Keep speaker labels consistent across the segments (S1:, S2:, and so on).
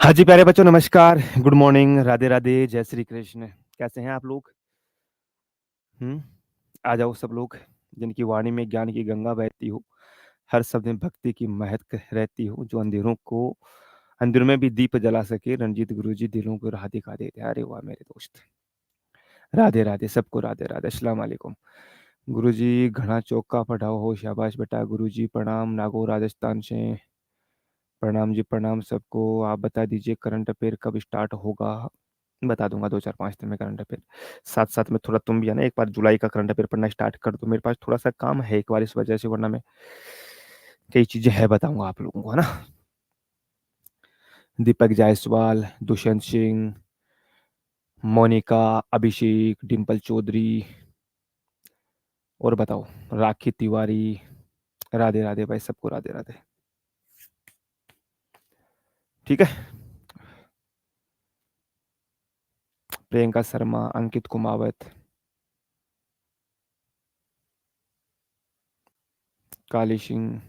S1: हाँ जी, प्यारे बच्चों नमस्कार, गुड मॉर्निंग, राधे-राधे, जय श्री कृष्ण। कैसे हैं आप लोग? हुँ? आ जाओ सब लोग, जिनकी वाणी में ज्ञान की गंगा बहती हो, हर शब्द में भक्ति की महक रहती हो, जो अंधेरों में भी दीप जला सके, रणजीत गुरुजी दिलों को राह दिखा देते हैं। अरे वाह! मेरे दोस्त। राधे-राधे, सबको राधे-राधे, अस्सलाम वालेकुम। गुरुजी घना चौका पढ़ाओ हो, शाबाश बेटा। गुरुजी प्रणाम, नागौर राजस्थान से। प्रणाम जी, प्रणाम सबको। आप बता दीजिए करंट अफेयर कब स्टार्ट होगा? बता दूँगा 2, 4, 5 दिन में करंट अफेयर। साथ-साथ में थोड़ा तुम भी है ना एक बार जुलाई का करंट अफेयर पढ़ना स्टार्ट कर दो। मेरे पास थोड़ा-सा काम है एक बार इस वजह से, वरना मैं कई चीज़ें हैं बताऊँगा आप लोगों को, है ना? दीपक जायसवाल, दुष्यंत सिंह, मोनिका, अभिषेक, डिंपल चौधरी और बताओ राखी तिवारी, राधे-राधे भाई, सबको राधे-राधे। ठीक है? प्रियंका शर्मा, अंकित कुमावत, काली सिंह।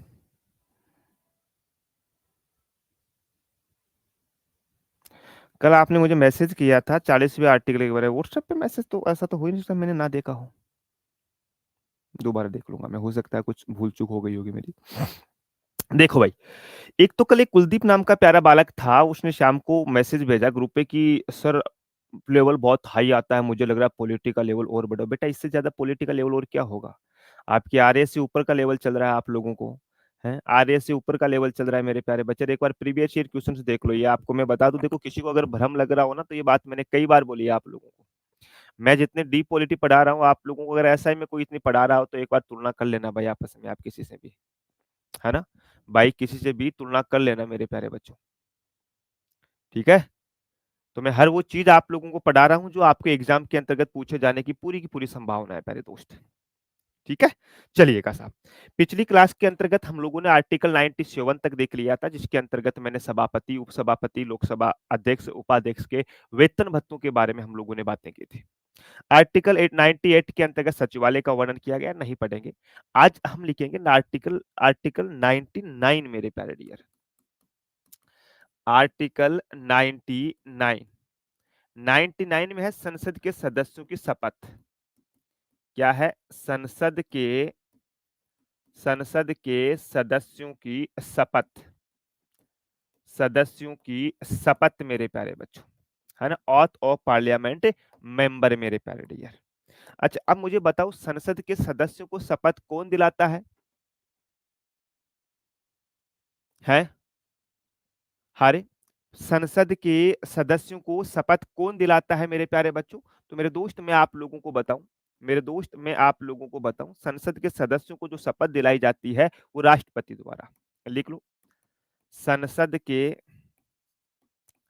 S1: कल आपने मुझे मैसेज किया था 40वें आर्टिकल के बारे में। व्हाट्सएप पे मैसेज तो ऐसा तो हो ही नहीं सकता मैंने ना देखा हो। दोबारा देख लूँगा मैं, हो सकता है कुछ भूल-चूक हो गई होगी मेरी। देखो भाई, एक तो कल एक कुलदीप नाम का प्यारा बालक था, उसने शाम को मैसेज भेजा ग्रुप पे कि सर लेवल बहुत हाई आता है, मुझे लग रहा है पॉलिटिकल लेवल और बढ़ाओ। बेटा इससे ज़्यादा पॉलिटिकल लेवल और क्या होगा? आपकी आरएएस से ऊपर का लेवल चल रहा है आप लोगों को, हैं? आरएएस से ऊपर का लेवल चल रहा है मेरे प्यारे बच्चे। एक बार प्रीवियस ईयर क्वेश्चंस देख लो, ये आपको मैं बता दूँ, देखो किसी को अगर भ्रम लग रहा हो ना, तो ये बात मैंने कई बार बोली है आप लोगों को। मैं जितने डीप पॉलिटी पढ़ा रहा हूँ, आप लोगों को अगर ऐसा ही मैं कोई इतनी पढ़ा रहा हो, तो एक बार तुलना कर लेना भाई आपस में आप किसी से भी, है ना? भाई किसी से भी तुलना कर लेना मेरे प्यारे बच्चों, ठीक है? तो मैं हर वो चीज़ आप लोगों को पढ़ा रहा हूँ, जो आपके एग्ज़ाम के अंतर्गत पूछे जाने की पूरी संभावना है प्यारे दोस्त, ठीक है? चलिएगा साहब, पिछली क्लास के अंतर्गत हम लोगों ने आर्टिकल 97 तक देख लिया था, जिसके अंतर्गत मैंने सभापति, उपसभापति, लोकसभा अध्यक्ष, उपाध्यक्ष के वेतन भत्तों के बारे में हम लोगों ने बातें की थी। आर्टिकल 98 के अंतर्गत सचिवालय का वर्णन किया गया, नहीं पढ़ेंगे। आज हम लिखेंगे आर्टिकल आर्टिकल 99 मेरे प्यारे डियर। आर्टिकल 99। 99 में है संसद के सदस्यों की शपथ। क्या है? संसद के सदस्यों की शपथ। सदस्यों की शपथ मेरे प्यारे बच्चों, है ना? ऑथ ऑफ पार्लियामेंट मेंबर मेरे प्यारे डियर। अच्छा, अब मुझे बताओ संसद के सदस्यों को शपथ कौन दिलाता है? हैं? हारे? संसद के सदस्यों को शपथ कौन दिलाता है मेरे प्यारे बच्चों? तो मेरे दोस्त मैं आप लोगों को बताऊं, संसद के सदस्यों को जो शपथ दिलाई जाती है वो राष्ट्रपति द्वारा। लिख लो, संसद के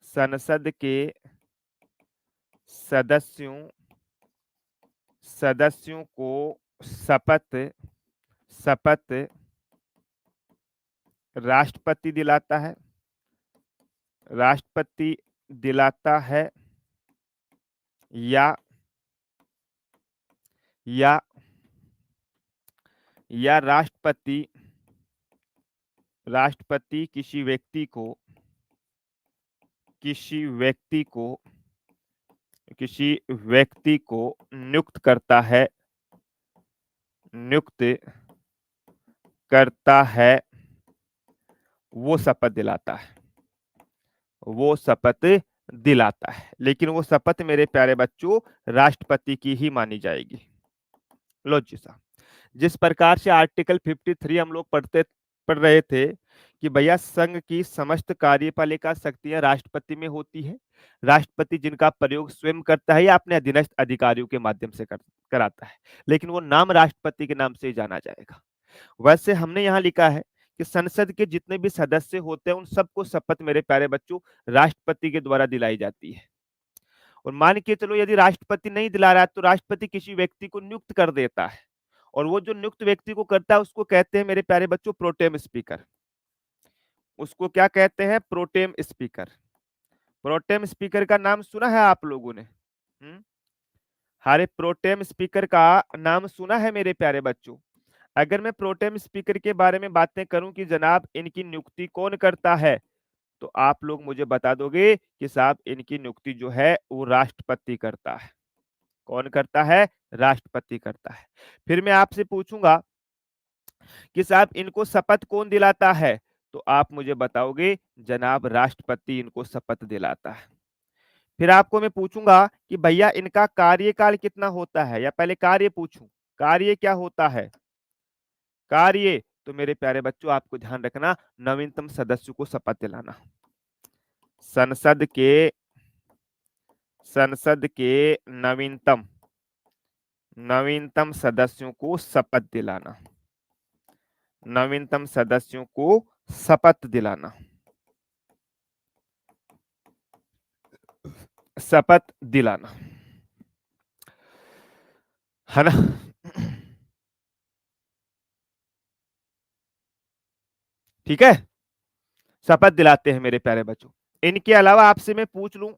S1: संसद के सदस्यों सदस्यों को शपथ शपथ राष्ट्रपति दिलाता है। राष्ट्रपति दिलाता है या या या राष्ट्रपति किसी व्यक्ति को नियुक्त करता है, नियुक्त करता है, वो शपथ दिलाता है, वो शपथ दिलाता है। लेकिन वो शपथ मेरे प्यारे बच्चों राष्ट्रपति की ही मानी जाएगी। लो जी साहब, जिस प्रकार से आर्टिकल 53 हम लोग पढ़ रहे थे कि भैया संघ की समस्त कार्यपालिका शक्तियां राष्ट्रपति में होती है। राष्ट्रपति जिनका प्रयोग स्वयं करता है या अपने अधीनस्थ अधिकारियों के माध्यम से कराता है, लेकिन वो नाम राष्ट्रपति के नाम से ही जाना जाएगा। वैसे हमने यहाँ लिखा है कि संसद के जितने भी सदस्य होते हैं उन सबको शपथ मेरे प्यारे बच्चों राष्ट्रपति के द्वारा दिलाई जाती है। और मान के चलो यदि राष्ट्रपति नहीं दिला रहा है तो राष्ट्रपति किसी व्यक्ति को नियुक्त कर देता है, और वो जो नियुक्त व्यक्ति को करता है उसको कहते हैं मेरे प्यारे बच्चों प्रोटेम स्पीकर। उसको क्या कहते हैं? Pro tem speaker. प्रोटेम स्पीकर का नाम सुना है आप लोगों ने? हरे प्रोटेम स्पीकर का नाम सुना है मेरे प्यारे बच्चों? अगर मैं प्रोटेम स्पीकर के बारे में बातें करूं कि जनाब इनकी नियुक्ति कौन करता है, तो आप लोग मुझे बता दोगे कि साहब इनकी नियुक्ति जो है वो राष्ट्रपति करता है। कौन करता है? राष्ट्रपति करता है। फिर मैं आपसे पूछूंगा कि साहब इनको शपथ कौन दिलाता है? तो आप मुझे बताओगे जनाब राष्ट्रपति इनको शपथ दिलाता है। फिर आपको मैं पूछूंगा कि भैया इनका कार्यकाल कितना होता है, या पहले कार्य पूछूं? कार्य क्या होता है? कार्य तो मेरे प्यारे बच्चों आपको ध्यान रखना, नवीनतम सदस्य को शपथ दिलाना। संसद के संसद के नवीनतम नवीनतम सदस्यों को शपथ दिलाना। नवीनतम सदस्यों को शपथ दिलाना। शपथ दिलाना, है ना? ठीक है, शपथ दिलाते हैं मेरे प्यारे बच्चों। इनके अलावा आपसे मैं पूछ लूं,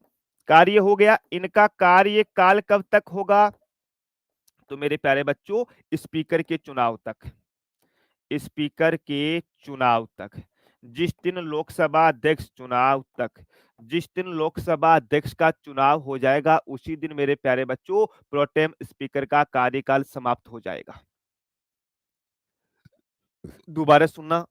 S1: कार्य हो गया, इनका कार्यकाल कब तक होगा? तो मेरे प्यारे बच्चों स्पीकर के चुनाव तक। स्पीकर के चुनाव तक। जिस दिन लोकसभा अध्यक्ष चुनाव तक, जिस दिन लोकसभा अध्यक्ष का चुनाव हो जाएगा उसी दिन मेरे प्यारे बच्चों प्रोटेम स्पीकर का कार्यकाल समाप्त हो जाएगा। दोबारा सुनना,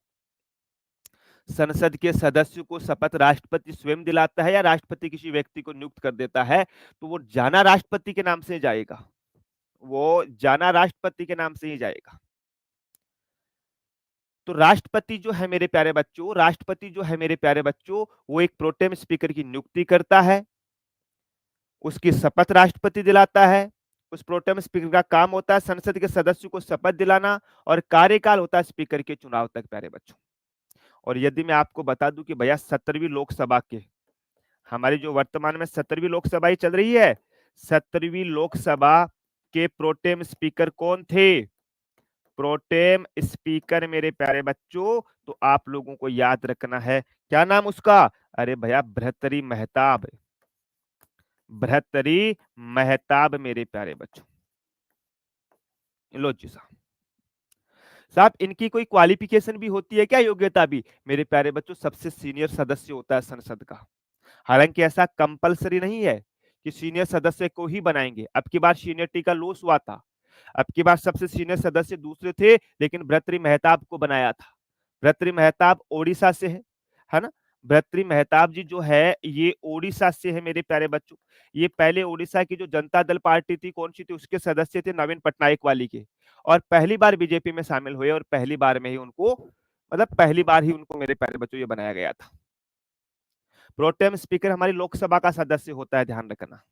S1: संसद के सदस्य को शपथ राष्ट्रपति स्वयं दिलाता है या राष्ट्रपति किसी व्यक्ति को नियुक्त कर देता है, तो वो जाना राष्ट्रपति के नाम से ही जाएगा। वो जाना राष्ट्रपति के नाम से ही जाएगा। तो राष्ट्रपति जो है मेरे प्यारे बच्चों, राष्ट्रपति जो है मेरे प्यारे बच्चों, वो एक प्रोटेम स्पीकर की नियुक्ति करता है, उसकी शपथ राष्ट्रपति दिलाता है। उस प्रोटेम स्पीकर का काम होता है संसद के सदस्य को शपथ दिलाना, और कार्यकाल होता है स्पीकर के चुनाव तक प्यारे बच्चों। और यदि मैं आपको बता दूं कि भैया 17वीं लोकसभा के, हमारी जो वर्तमान में 17वीं लोकसभा ही चल रही है, 17वीं लोकसभा के प्रोटेम स्पीकर कौन थे? प्रोटेम स्पीकर मेरे प्यारे बच्चों, तो आप लोगों को याद रखना है, क्या नाम उसका? अरे भैया भर्तृहरि मेहताब। भर्तृहरि मेहताब मेरे प्यारे बच्चों। लो जी साहब। साहब इनकी कोई क्वालिफिकेशन भी होती है क्या, योग्यता भी? मेरे प्यारे बच्चों सबसे सीनियर सदस्य होता है संसद का। हालांकि ऐसा कंपलसरी नहीं है कि सीनियर सदस्य को ही बनाएंगे। अब की बार सीनियरिटी का लॉस हुआ था, अब की बार सबसे सीनियर सदस्य दूसरे थे, लेकिन भर्तृहरि मेहताब को बनाया था। भर्तृहरि मेहताब ओडिशा से है ना? भर्तृहरि मेहताब जी जो है ये ओडिशा से है मेरे प्यारे बच्चों। ये पहले ओडिशा की जो जनता दल पार्टी थी, कौन सी थी, उसके सदस्य थे नवीन पटनायक वाली के, और पहली बार बीजेपी में शामिल हुए, और पहली बार में ही उनको, मतलब पहली बार ही उनको मेरे प्यारे बच्चों ये बनाया गया था। प्रोटेम स्पीकर हमारी लोकसभा का सदस्य होता है, ध्यान रखना।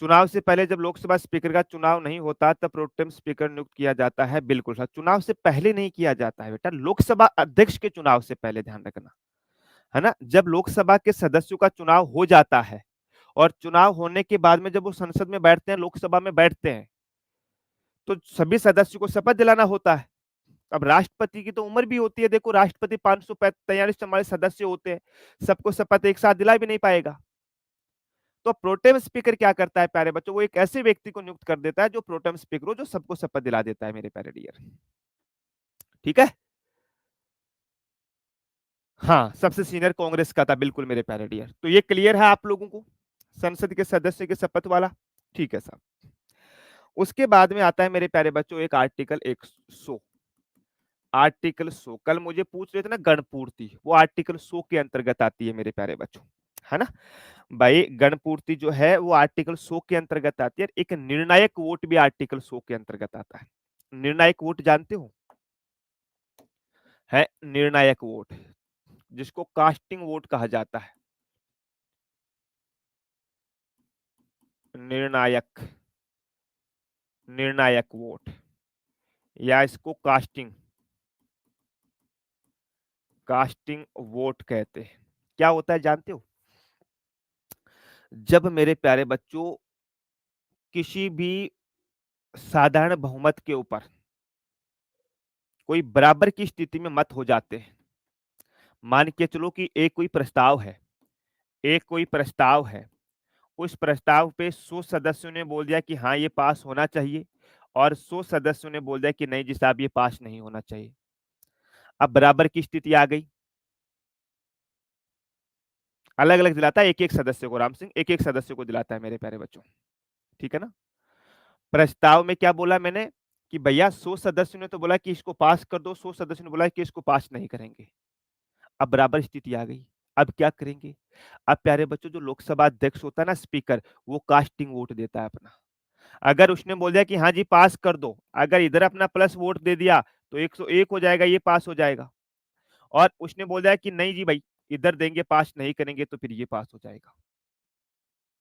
S1: चुनाव से पहले जब लोकसभा स्पीकर का चुनाव नहीं होता तब प्रोटेम स्पीकर नियुक्त किया जाता है, बिल्कुल सर, चुनाव से पहले नहीं किया जाता है बेटा, लोकसभा अध्यक्ष के चुनाव से पहले, ध्यान रखना, है ना? जब लोकसभा के सदस्यों का चुनाव हो जाता है और चुनाव होने के बाद में जब वो संसद में बैठते हैं, लोकसभा में बैठते हैं, तो सभी सदस्यों को शपथ दिलाना होता है। अब राष्ट्रपति की तो उम्र भी होती है, देखो राष्ट्रपति 543 हमारे सदस्य होते हैं, सबको शपथ एक साथ दिला भी नहीं पाएगा। तो प्रोटेम स्पीकर क्या करता है प्यारे बच्चों, वो एक ऐसे व्यक्ति को नियुक्त कर देता है जो प्रोटेम स्पीकर हो, जो सबको शपथ दिला देता है मेरे प्यारे डियर। ठीक है, हाँ, सबसे सीनियर कांग्रेस का था, बिल्कुल मेरे प्यारे डियर। तो ये क्लियर है आप लोगों को, संसद के सदस्य के शपथ वाला? ठीक है साहब। उसके बाद में आता है मेरे प्यारे बच्चों एक आर्टिकल 100। आर्टिकल 100 कल मुझे पूछ रहे थे ना, गणपूर्ति, वो आर्टिकल 100 के अंतर्गत आती है मेरे प्यारे बच्चों, है ना? भाई गणपूर्ति जो है वो आर्टिकल 100 के अंतर्गत आती है। एक निर्णायक वोट भी आर्टिकल 100 के अंतर्गत आता है। निर्णायक वोट जानते हो? है निर्णायक वोट, जिसको कास्टिंग वोट कहा जाता है। निर्णायक, निर्णायक वोट, या इसको कास्टिंग, कास्टिंग वोट कहते हैं। क्या होता है जानते हो? जब मेरे प्यारे बच्चों किसी भी साधारण बहुमत के ऊपर कोई बराबर की स्थिति में मत हो जाते हैं, मान के चलो कि एक कोई प्रस्ताव है, एक कोई प्रस्ताव है, उस प्रस्ताव पे 100 सदस्यों ने बोल दिया कि हाँ ये पास होना चाहिए, और 100 सदस्यों ने बोल दिया कि नहीं जी साहब ये पास नहीं होना चाहिए। अब बराबर की स्थिति आ गई, अलग अलग दिलाता है, एक एक सदस्य को, राम सिंह एक एक सदस्य को दिलाता है मेरे प्यारे बच्चों। ठीक है ना। प्रस्ताव में क्या बोला मैंने कि भैया 100 सदस्यों ने तो बोला कि इसको पास कर दो, 100 सदस्यों ने बोला कि इसको पास नहीं करेंगे। अब बराबर स्थिति आ गई। अब क्या करेंगे? अब प्यारे बच्चों, जो लोकसभा अध्यक्ष होता है ना, स्पीकर, वो कास्टिंग वोट देता है अपना। अगर उसने बोल दिया कि हाँ जी पास कर दो, अगर इधर अपना प्लस वोट दे दिया तो 101 हो जाएगा, ये पास हो जाएगा। और उसने बोल दिया कि नहीं जी भाई, इधर देंगे पास नहीं करेंगे, तो फिर ये पास हो जाएगा।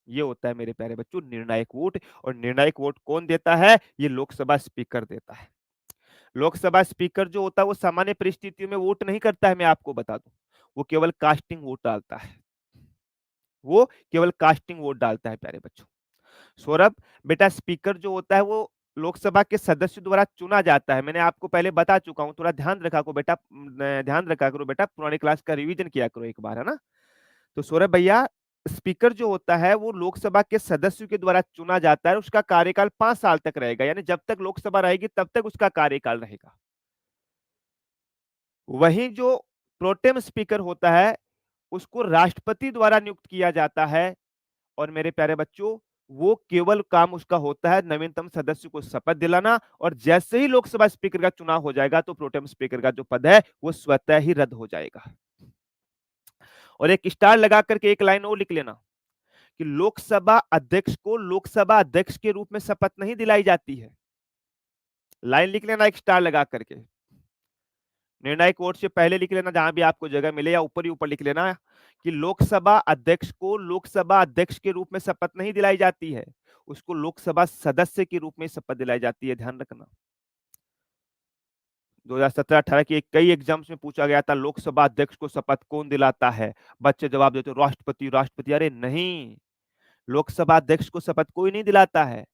S1: ये होता है मेरे प्यारे बच्चों निर्णायक वोट। और निर्णायक वोट कौन देता है? ये लोकसभा स्पीकर देता है। लोकसभा स्पीकर जो होता है वो सामान्य परिस्थितियों में वोट नहीं करता है, मैं आपको बता दूं। वो केवल कास्टिंग वोट डालता है। वो केवल कास्टिंग वोट डालता है प्यारे बच्चों। सौरभ, बेटा स्पीकर जो होता है वो लोकसभा के सदस्य द्वारा चुना जाता है। मैंने आपको पहले बता चुका हूं, थोड़ा ध्यान रखा करो बेटा, ध्यान रखा करो बेटा, पुरानी क्लास का रिवीजन किया करो एक बार, है ना। तो सौरभ भैया, स्पीकर जो होता है वो लोकसभा के सदस्यों के द्वारा चुना जाता है। उसका कार्यकाल 5 साल तक रहेगा, यानी जब तक लोकसभा रहेगी तब तक उसका कार्यकाल रहेगा। वहीं जो प्रोटेम स्पीकर होता है उसको राष्ट्रपति द्वारा नियुक्त किया जाता है। और मेरे प्यारे बच्चों, वो केवल काम उसका होता है नवीनतम सदस्य को शपथ दिलाना, और जैसे ही लोकसभा स्पीकर का चुनाव हो जाएगा तो प्रोटेम स्पीकर का जो पद है वो स्वतः ही रद्द हो जाएगा। और एक स्टार लगा करके एक लाइन और लिख लेना कि लोकसभा अध्यक्ष को लोकसभा अध्यक्ष के रूप में शपथ नहीं दिलाई जाती है। लाइन लिख लेना एक स्टार लगा करके। निर्णायक वोट से पहले लिख लेना, जहां भी आपको जगह मिले, या ऊपर ही ऊपर लिख लेना कि लोकसभा अध्यक्ष को लोकसभा अध्यक्ष के रूप में शपथ नहीं दिलाई जाती है, उसको लोकसभा सदस्य के रूप में शपथ दिलाई जाती है, ध्यान रखना। 2017-18 के कई एग्जाम्स में पूछा गया था लोकसभा अध्यक्ष को शपथ कौन दिलाता है। बच्चे जवाब देते राष्ट्रपति राष्ट्रपति। अरे नहीं, लोकसभा अध्यक्ष को शपथ कोई नहीं दिलाता है।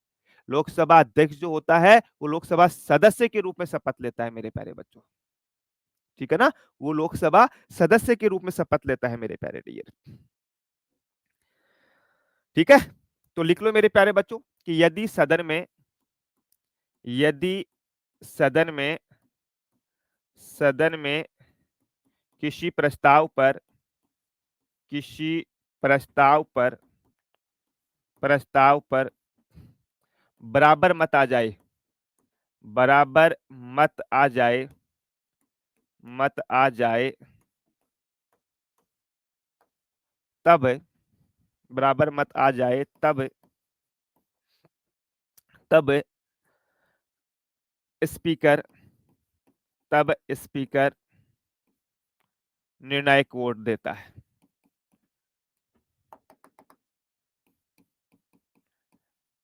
S1: लोकसभा अध्यक्ष जो होता है वो लोकसभा सदस्य के रूप में शपथ लेता है मेरे प्यारे बच्चों। ठीक है ना। वो लोकसभा सदस्य के रूप में शपथ लेता है मेरे प्यारे डियर। ठीक है। तो लिख लो मेरे प्यारे बच्चों कि यदि सदन में किसी प्रस्ताव पर बराबर मत आ जाए, बराबर मत आ जाए मत आ जाए तब बराबर मत आ जाए तब स्पीकर स्पीकर निर्णायक वोट देता है।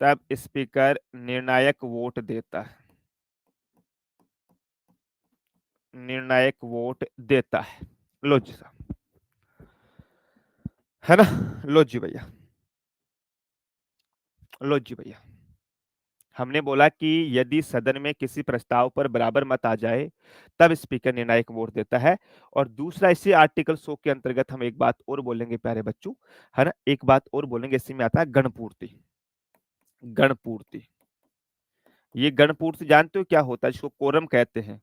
S1: तब स्पीकर निर्णायक वोट देता है। निर्णायक वोट देता है। लो जी साहब, है ना। लो जी भैया, लो जी भैया, हमने बोला कि यदि सदन में किसी प्रस्ताव पर बराबर मत आ जाए तब स्पीकर निर्णायक वोट देता है। और दूसरा, इसी आर्टिकल 100 के अंतर्गत हम एक बात और बोलेंगे प्यारे बच्चों, है ना, एक बात और बोलेंगे, इसी में आता है गणपूर्ति। गणपूर्ति, ये गणपूर्ति जानते हो क्या होता है? जिसको कोरम कहते हैं,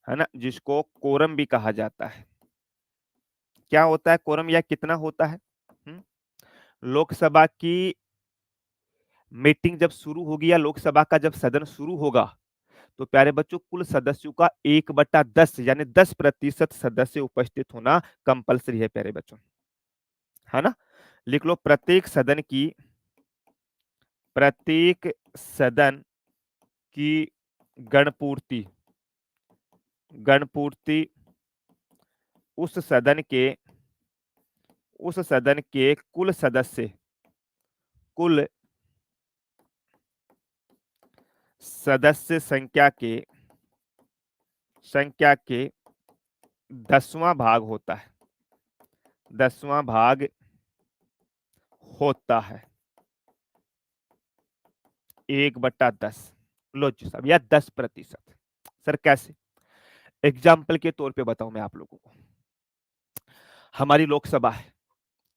S1: है ना, जिसको कोरम भी कहा जाता है। क्या होता है कोरम, या कितना होता है? हम्म? लोकसभा की मीटिंग जब शुरू होगी, या लोकसभा का जब सदन शुरू होगा, तो प्यारे बच्चों कुल सदस्यों का 1/10 यानी 10% सदस्य उपस्थित होना कंपलसरी है प्यारे बच्चों, है ना। लिख लो, प्रत्येक सदन की गणपूर्ति गणपूर्ति उस सदन के कुल सदस्य संख्या के 10वां भाग होता है। 10वां भाग होता है, 1/10। लो जी साहब, या 10%। सर कैसे? एग्जाम्पल के तौर पे बताऊं मैं आप लोगों को। हमारी लोकसभा है,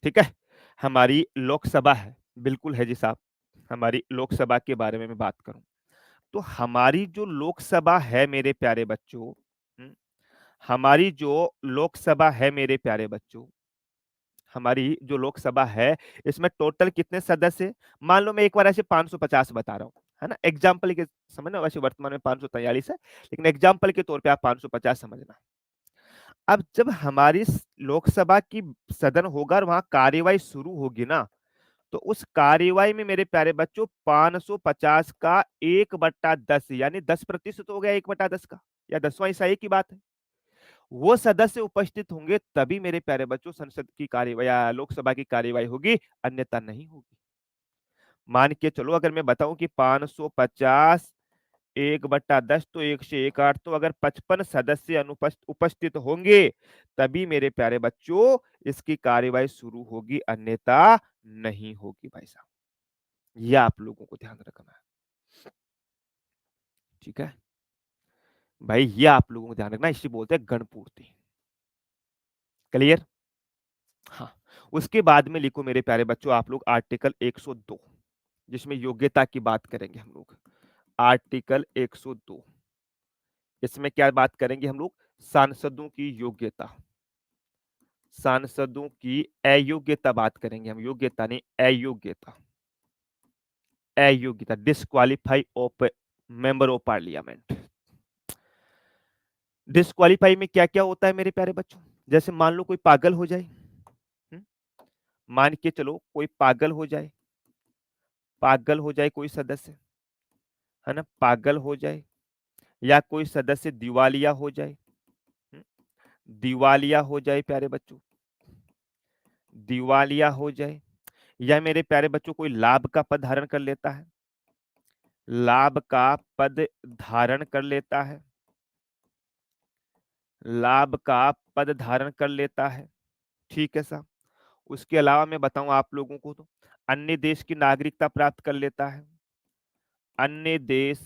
S1: ठीक है, हमारी लोकसभा है, बिल्कुल है जी साहब। हमारी लोकसभा के बारे में मैं बात करूं तो हमारी जो लोकसभा है मेरे प्यारे बच्चों, हमारी जो लोकसभा है मेरे प्यारे बच्चों, हमारी जो लोकसभा है, इसमें टोटल कितने सदस्य हैं? मान लो मैं एक बार ऐसे 550 बता रहा हूँ, है ना? एग्जाम्पल के समझना, वैसे वर्तमान में 543 है, लेकिन एग्जाम्पल के तौर पे आप 550 समझना। अब जब हमारी लोकसभा की सदन होगा और वहां कार्यवाही शुरू होगी ना, तो उस कार्यवाही में मेरे प्यारे बच्चों 550 का 1/10 यानी 10% हो गया 1/10 का, या 10वां हिस्सा एक ही बात है। वो सदस्य उपस्थित होंगे तभी मेरे प्यारे बच्चों संसद की कार्यवाही या लोकसभा की कार्यवाही होगी, अन्यथा नहीं होगी। मान के चलो अगर मैं बताऊं कि 550 1/10 तो 108, तो अगर 55 सदस्य उपस्थित होंगे तभी मेरे प्यारे बच्चों इसकी कार्यवाही शुरू होगी, अन्यथा नहीं होगी भाई साहब। यह आप लोगों को ध्यान रखना है, ठीक है भाई, यह आप लोगों को ध्यान रखना, इसे बोलते हैं गणपूर्ति। क्लियर? हाँ। उसके बाद में लिखो मेरे प्यारे बच्चों आप लोग आर्टिकल 102, जिसमें योग्यता की बात करेंगे हम लोग। आर्टिकल 102, इसमें क्या बात करेंगे हम लोग? सांसदों की योग्यता, सांसदों की अयोग्यता बात करेंगे हम, योग्यता नहीं, अयोग्यता। अयोग्यता, disqualify of member of parliament. Disqualify में क्या क्या होता है मेरे प्यारे बच्चों? जैसे मान लो कोई पागल हो जाए, हम्म? मान के चलो कोई पागल हो जाए, पागल हो जाए कोई सदस्य, है ना, पागल हो जाए, या कोई सदस्य दिवालिया हो जाए, हम्म? दिवालिया हो जाए प्यारे बच्चों, दिवालिया हो जाए, या मेरे प्यारे बच्चों कोई लाभ का पद धारण कर लेता है, लाभ का पद धारण कर लेता है, लाभ का पद धारण कर लेता है, ठीक है साहब। उसके अलावा मैं बताऊं आप लोगों को, तो अन्य देश की नागरिकता प्राप्त कर लेता है, अन्य देश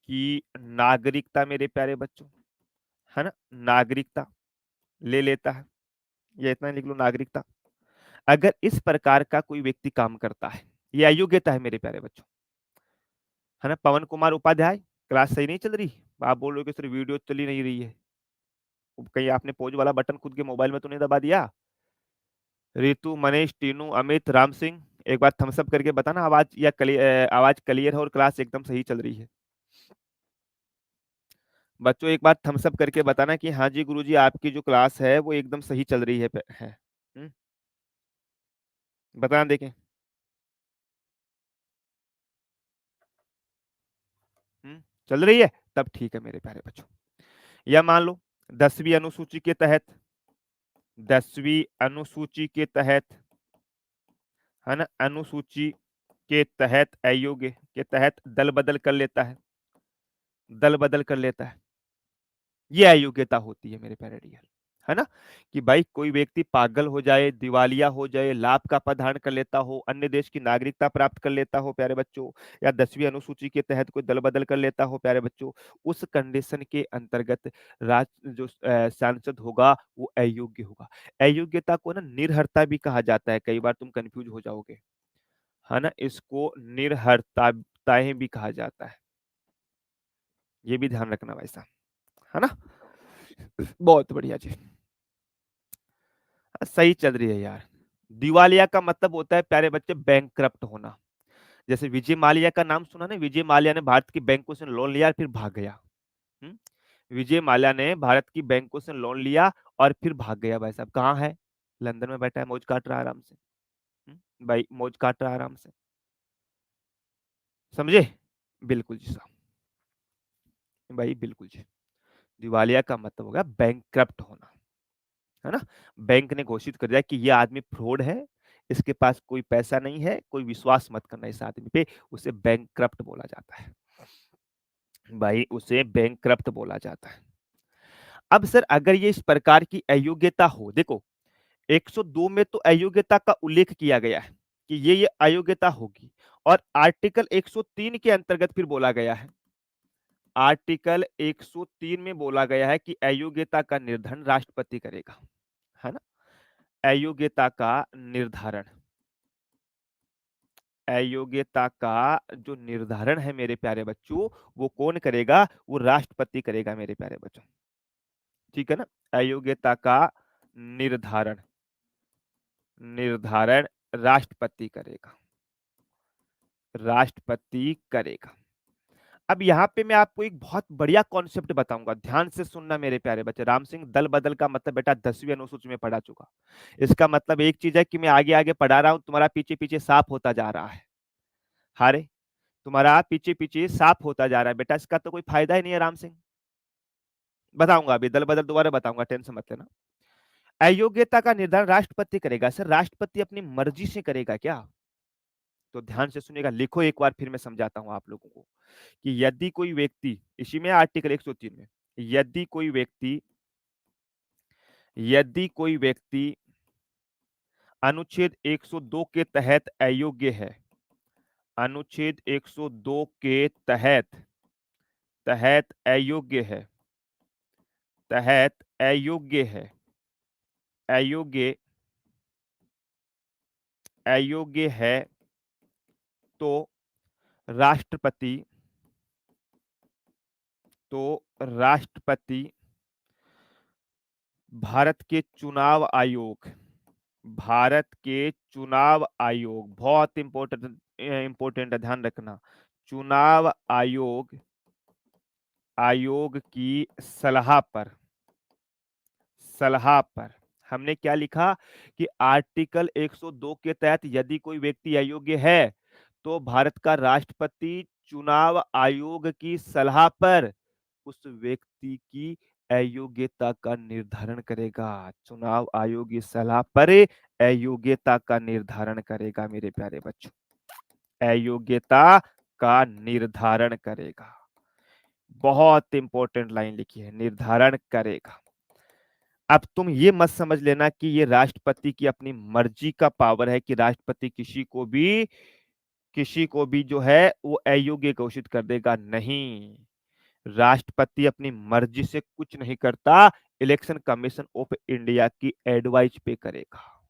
S1: की नागरिकता मेरे प्यारे बच्चों, है ना, नागरिकता ले लेता है, ये इतना लिख लो, नागरिकता। अगर इस प्रकार का कोई व्यक्ति काम करता है, ये अयोग्यता है मेरे प्यारे बच्चों, है ना। पवन कुमार उपाध्याय, क्लास सही नहीं चल रही? आप बोल रहे हो कि सिर्फ वीडियो चली नहीं रही है, कहीं आपने पॉज वाला बटन खुद के मोबाइल में तो नहीं दबा दिया? रितु, मनीष, टीनू, अमित, राम सिंह, एक बार थम्स अप करके बताना आवाज या आवाज क्लियर है और क्लास एकदम सही चल रही है। बच्चों एक बार थम्स अप करके बताना कि हाँ जी गुरुजी आपकी जो क्लास है वो एकदम सही चल रही है। बताना देखें। चल रही है, तब ठीक है मेरे प्यारे बच्चों। या मान लो 10वीं अनुसूची के तहत, 10वीं अनुसूची के तहत, है ना, अनुसूची के तहत अयोग्य के तहत दल बदल कर लेता है, दल बदल कर लेता है, ये अयोग्यता होती है मेरे प्यारे डियर, है ना। कि भाई कोई व्यक्ति पागल हो जाए, दिवालिया हो जाए, लाभ का पद धारण कर लेता हो, अन्य देश की नागरिकता प्राप्त कर लेता हो प्यारे बच्चों, या 10वीं अनुसूची के तहत कोई दल बदल कर लेता हो प्यारे बच्चों, उस कंडीशन के अंतर्गत जो सांसद होगा वो अयोग्य होगा। अयोग्यता को ना निरर्हता भी कहा जाता है, कई बार तुम कंफ्यूज हो जाओगे, है ना, इसको निरर्हताएं भी कहा जाता है, ये भी ध्यान रखना वैसा, है ना। बहुत बढ़िया जी, सही चल रही है यार। दिवालिया का मतलब होता है प्यारे बच्चे बैंकक्रप्ट होना। जैसे विजय माल्या का नाम सुना ना, विजय माल्या ने भारत की बैंकों से लोन लिया और फिर भाग गया। हम्म? विजय माल्या ने भारत की बैंकों से लोन लिया और फिर भाग गया। भाई साहब कहाँ है? लंदन में बैठा है, मौज काट रहा है आराम से। भाई मौज काट रहा है आराम से, समझे? बिल्कुल जी साहब, भाई बिल्कुल जी। दिवालिया का मतलब होगा बैंकक्रप्ट होना, है ना। बैंक ने घोषित कर दिया कि ये आदमी फ्रॉड है, इसके पास कोई पैसा नहीं है, कोई विश्वास मत करना इस आदमी पे, उसे बैंकक्रप्ट बोला जाता है भाई, उसे बैंकक्रप्ट बोला जाता है। अब सर अगर ये इस प्रकार की अयोग्यता हो, देखो 102 में तो अयोग्यता का उल्लेख किया गया है कि ये अयोग्यता होगी, और आर्टिकल 103 के अंतर्गत फिर बोला गया है, आर्टिकल 103 में बोला गया है कि अयोग्यता का निर्धारण राष्ट्रपति करेगा, है ना। अयोग्यता का निर्धारण, अयोग्यता का जो निर्धारण है मेरे प्यारे बच्चों, वो कौन करेगा? वो राष्ट्रपति करेगा मेरे प्यारे बच्चों। ठीक है ना। अयोग्यता का निर्धारण निर्धारण राष्ट्रपति करेगा, राष्ट्रपति करेगा। अब यहाँ पे मैं आपको एक बहुत बढ़िया कॉन्सेप्ट बताऊंगा, ध्यान से सुनना मेरे प्यारे बच्चे। राम सिंह दल बदल का मतलब बेटा 10वीं अनुसूची में पढ़ा चुका। इसका मतलब एक चीज है कि मैं आगे आगे पढ़ा रहा हूं, तुम्हारा पीछे पीछे साफ होता जा रहा है। हारे, तुम्हारा पीछे पीछे साफ होता जा रहा है बेटा, इसका तो कोई फायदा ही नहीं है राम सिंह। बताऊंगा अभी, दल बदल दोबारा बताऊंगा, टेंशन मत लेना। अयोग्यता का निर्धारण राष्ट्रपति करेगा। सर राष्ट्रपति अपनी मर्जी से करेगा क्या? तो ध्यान से सुनिएगा, लिखो एक बार फिर मैं समझाता हूं आप लोगों को कि यदि कोई व्यक्ति, इसी में आर्टिकल 103 में, यदि कोई व्यक्ति अनुच्छेद 102 के तहत अयोग्य है, अनुच्छेद 102 के तहत अयोग्य है, तहत अयोग्य है, अयोग्य अयोग्य है, तो राष्ट्रपति राष्ट्रपति भारत के चुनाव आयोग, भारत के चुनाव आयोग, बहुत इंपॉर्टेंट इंपॉर्टेंट है, ध्यान रखना, चुनाव आयोग की सलाह पर हमने क्या लिखा कि आर्टिकल 102 के तहत यदि कोई व्यक्ति अयोग्य है तो भारत का राष्ट्रपति चुनाव आयोग की सलाह पर उस व्यक्ति की अयोग्यता का निर्धारण करेगा। चुनाव आयोग की सलाह पर अयोग्यता का निर्धारण करेगा मेरे प्यारे बच्चों, अयोग्यता का निर्धारण करेगा। बहुत इंपॉर्टेंट लाइन लिखी है, निर्धारण करेगा। अब तुम ये मत समझ लेना कि ये राष्ट्रपति की अपनी मर्जी का पावर है कि राष्ट्रपति किसी को भी जो है वो अयोग्य घोषित कर देगा, नहीं। राष्ट्रपति अपनी मर्जी से कुछ नहीं करता, इलेक्शन कमीशन ऑफ इंडिया की एडवाइस पे करेगा।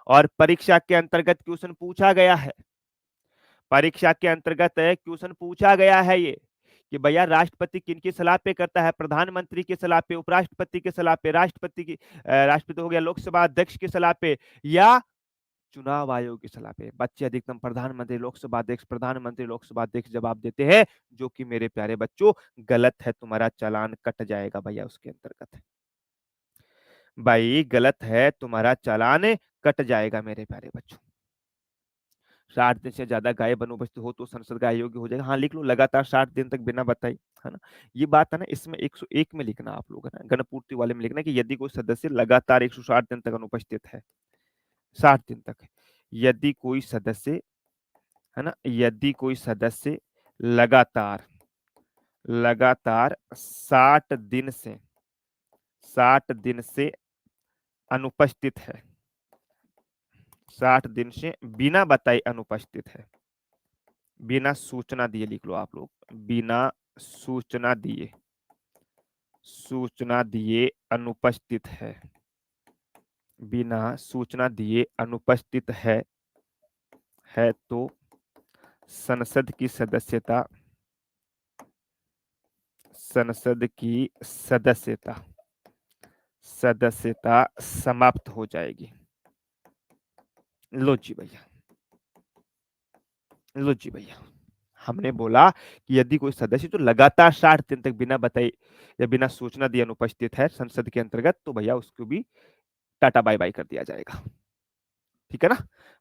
S1: और परीक्षा के अंतर्गत क्वेश्चन पूछा गया है, परीक्षा के अंतर्गत क्वेश्चन पूछा गया है ये कि भैया राष्ट्रपति किनकी सलाह पे करता है? प्रधानमंत्री की सलाह पे, उपराष्ट्रपति की सलाह पे, राष्ट्रपति हो गया लोकसभा अध्यक्ष की सलाह पे, या चुनाव आयोग की सलाह पे? बच्चे अधिकतम प्रधानमंत्री लोकसभा अध्यक्ष, प्रधानमंत्री लोकसभा अध्यक्ष जवाब देते हैं, जो कि मेरे प्यारे बच्चों गलत है, तुम्हारा चालान कट जाएगा भैया उसके अंतर्गत। भाई गलत है, तुम्हारा चालान कट जाएगा मेरे प्यारे बच्चों। 60 दिन से ज्यादा गायब अनुपस्थित हो तो संसद का अयोग्य हो जाएगा। हाँ लिख लो, लगातार 60 दिन तक बिना बताई, है ना। ये बात है ना, इसमें 101 में लिखना आप लोग, है ना, गणपूर्ति वाले में लिखना कि यदि कोई सदस्य लगातार 160 दिन तक अनुपस्थित है, 60 दिन तक, यदि कोई सदस्य, है ना, यदि कोई सदस्य लगातार लगातार 60 दिन से अनुपस्थित है, 60 दिन से बिना बताए अनुपस्थित है, बिना सूचना दिए, लिख लो आप लोग, बिना सूचना दिए अनुपस्थित है, बिना सूचना दिए अनुपस्थित है तो संसद की सदस्यता समाप्त हो जाएगी। लो जी भैया, लो जी भैया, हमने बोला कि यदि कोई सदस्य जो लगातार 60 दिन तक बिना बताए या बिना सूचना दिए अनुपस्थित है संसद के अंतर्गत, तो भैया उसको भी टाटा बाय बाय कर दिया जाएगा। ठीक है ना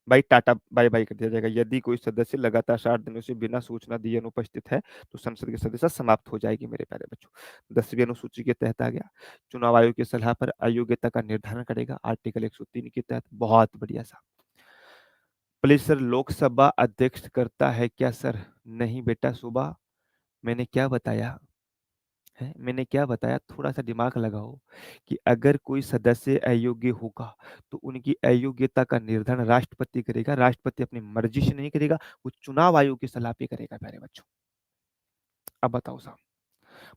S1: भाई, टाटा बाय बाय कर दिया जाएगा। यदि कोई सदस्य लगातार 60 दिनों से बिना सूचना दिए अनुपस्थित है तो संसद की सदस्यता समाप्त हो जाएगी मेरे प्यारे बच्चों। 10वीं अनुसूची के तहत आ गया, चुनाव आयोग की सलाह पर अयोग्यता का निर्धारण करेगा, आर्टिकल 103 के तहत। बहुत बढ़िया सा। प्लीज सर, लोकसभा अध्यक्ष करता है क्या सर? नहीं बेटा, सुबह मैंने क्या बताया है, मैंने क्या बताया, थोड़ा सा दिमाग लगाओ कि अगर कोई सदस्य अयोग्य होगा तो उनकी अयोग्यता का निर्धारण राष्ट्रपति करेगा। राष्ट्रपति अपनी मर्जी से नहीं करेगा, वो चुनाव आयोग की सलाह पे करेगा प्यारे बच्चों। अब बताओ साहब,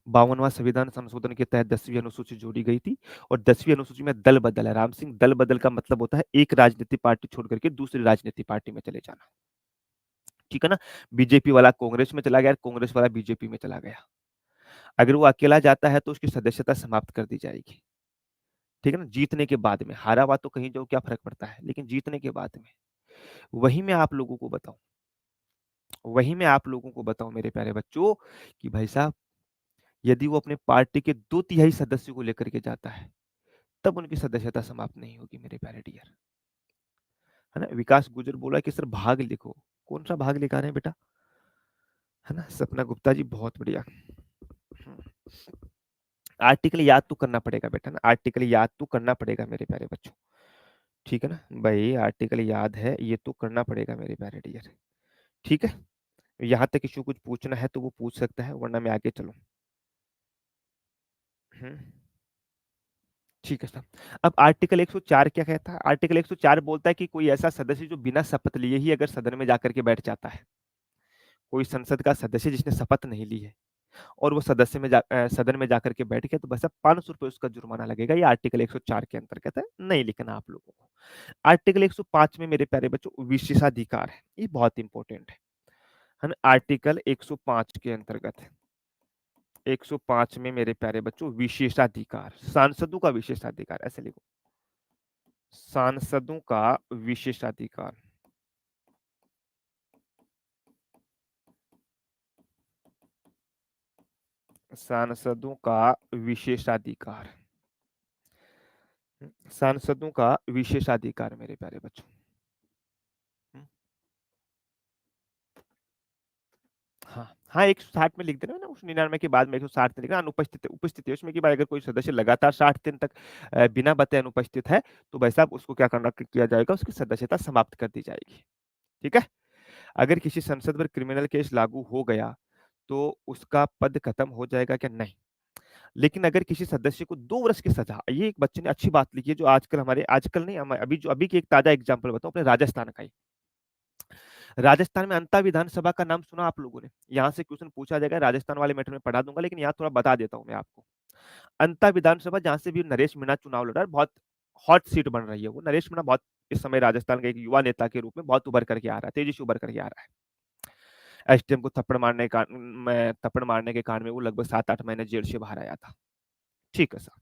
S1: 52वां संविधान संशोधन के तहत 10वीं अनुसूची जोड़ी गई थी और 10वीं अनुसूची में दल बदल है। राम सिंह, दल बदल का मतलब होता है एक राजनीतिक पार्टी छोड़ करके दूसरी राजनीतिक पार्टी में चले जाना। ठीक है ना, बीजेपी वाला कांग्रेस में चला गया, कांग्रेस वाला बीजेपी में चला गया। अगर वो अकेला जाता है तो उसकी सदस्यता समाप्त कर दी जाएगी। ठीक है ना? जीतने के बाद में, हारा हुआ तो कहीं जाओ क्या फ़र्क पड़ता है, लेकिन जीतने के बाद में। वही मैं आप लोगों को बताऊँ वही मैं आप लोगों को बताऊँ मेरे प्यारे बच्चों कि भाई साहब, यदि वो अपने पार्टी के 2/3 सदस्यों को लेकर के जाता है, तब उनकी सदस्यता समाप्त नहीं होगी मेरे प्यारे डियर। है ना? विकास गुर्जर बोला कि सर भाग लिखो। कौन-सा भाग लिखा रहे हैं बेटा? है ना? सपना गुप्ता जी बहुत बढ़िया। हुँ। आर्टिकल याद तो करना पड़ेगा बेटा ना, आर्टिकल याद तो करना पड़ेगा मेरे प्यारे बच्चों। ठीक है ना? भई आर्टिकल याद है, ये तो करना पड़ेगा मेरे प्यारे डियर। ठीक है? यहाँ तक किसी को कुछ पूछना है तो वो पूछ सकता है, वरना मैं आगे चलूँ। हुँ। ठीक है साहब। अब आर्टिकल 104 क्या कहता है? आर्टिकल 104 बोलता है कि कोई ऐसा सदस्य जो बिना शपथ लिए ही अगर सदन में जाकर के बैठ जाता है, कोई संसद का सदस्य जिसने शपथ नहीं ली है और वो सदन में जाकर के बैठ गया तो बस अब ₹500 उसका जुर्माना लगेगा। ये आर्टिकल 104 के अंतर्गत है, नहीं लिखना आप लोगों को। आर्टिकल 105 में मेरे प्यारे बच्चों विशेषाधिकार है, ये बहुत इंपॉर्टेंट है ना? आर्टिकल 105 के अंतर्गत है। 105 में मेरे प्यारे बच्चों विशेषाधिकार, सांसदों का विशेषाधिकार ऐसे लिखो। सांसदों का विशेषाधिकार। सांसदों का विशेषाधिकार। सांसदों का विशेषाधिकार मेरे प्यारे बच्चों। हुँ। हाँ, हाँ 160 में लिख देना ना, उस 99 के बाद में 160 में लिखना अनुपस्थित उपस्थिति है उसमें कि भाई अगर कोई सदस्य लगातार 60 दिन तक बिना बताए अनुपस्थित है, तो भाई साहब उसको क्या करना किया जाएगा, उसकी सदस्यता समाप्त कर दी जाएगी। ठीक है? अगर किसी संसद पर क्रिमिनल केस लागू हो गया, तो उसका पद खत्म हो जाएगा क्या? नहीं। लेकिन अगर किसी सदस्य को 2 वर्ष की सजा ये एक बच्चे ने अच्छी बात लिखी है जो आजकल नहीं अभी की एक ताज़ा एग्ज़ाम्पल बताऊँ अपने राजस्थान का ही। राजस्थान में अंता विधानसभा का नाम सुना आप लोगों ने? यहाँ से क्वेश्चन पूछा जाएगा, राजस्थान वाले मैटर में पढ़ा दूँगा लेकिन यहाँ थोड़ा बता देता हूँ मैं आपको। अंता विधानसभा जहाँ से भी नरेश मीणा चुनाव लड़ रहा है, बहुत हॉट सीट बन रही है वो। नरेश मीणा बहुत इस समय राजस्थान के एक युवा नेता के रूप में बहुत उभर करके आ रहा है, तेज़ी से उभर करके आ रहा है। एसडीएम को थप्पड़ मारने के कारण में वो लगभग 7-8 महीने जेल से बाहर आया था। ठीक है साहब।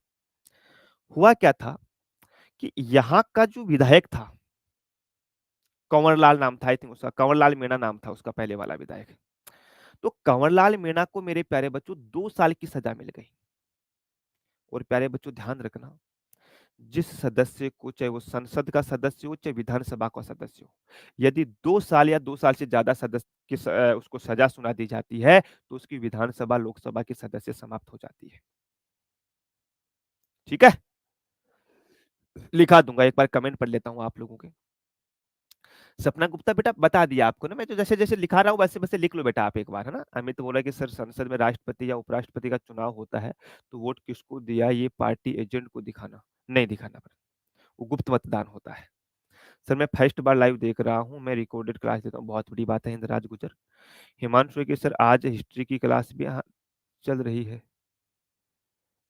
S1: हुआ क्या था कि यहाँ का जो विधायक था, कंवरलाल नाम था आई थिंक उसका, कंवरलाल मीणा नाम था उसका पहले वाला विधायक। तो कंवरलाल मीणा को मेरे प्यारे बच्चों 2 साल की सजा मिल गई। और प्यारे बच्चों ध्यान रखना, जिस सदस्य को चाहे वो संसद का सदस्य हो, चाहे विधानसभा का सदस्य हो, यदि 2 साल या 2 साल से ज़्यादा उसको सजा सुना दी जाती है, तो उसकी विधानसभा, लोकसभा की सदस्य समाप्त हो जाती है। ठीक है? लिखा दूँगा, एक बार कमेंट पढ़ लेता हूँ आप लोगों के। सपना गुप्ता बेटा बता दिया आपको ना, मैं जो जैसे-जैसे लिखा रहा हूँ वैसे-वैसे लिख लो बेटा आप एक बार, है ना? अमित बोला कि सर संसद में राष्ट्रपति या उपराष्ट्रपति का चुनाव होता है, तो वोट किसको दिया ये पार्टी एजेंट को दिखाना, नहीं दिखाना पड़ता, वो गुप्त मतदान होता है। सर मैं फर्स्ट बार लाइव देख रहा हूँ, मैं रिकॉर्डेड क्लास देता हूँ, बहुत बड़ी बात है इंद्रराज गुर्जर। हिमांशु कि सर आज हिस्ट्री की क्लास भी यहाँ चल रही है।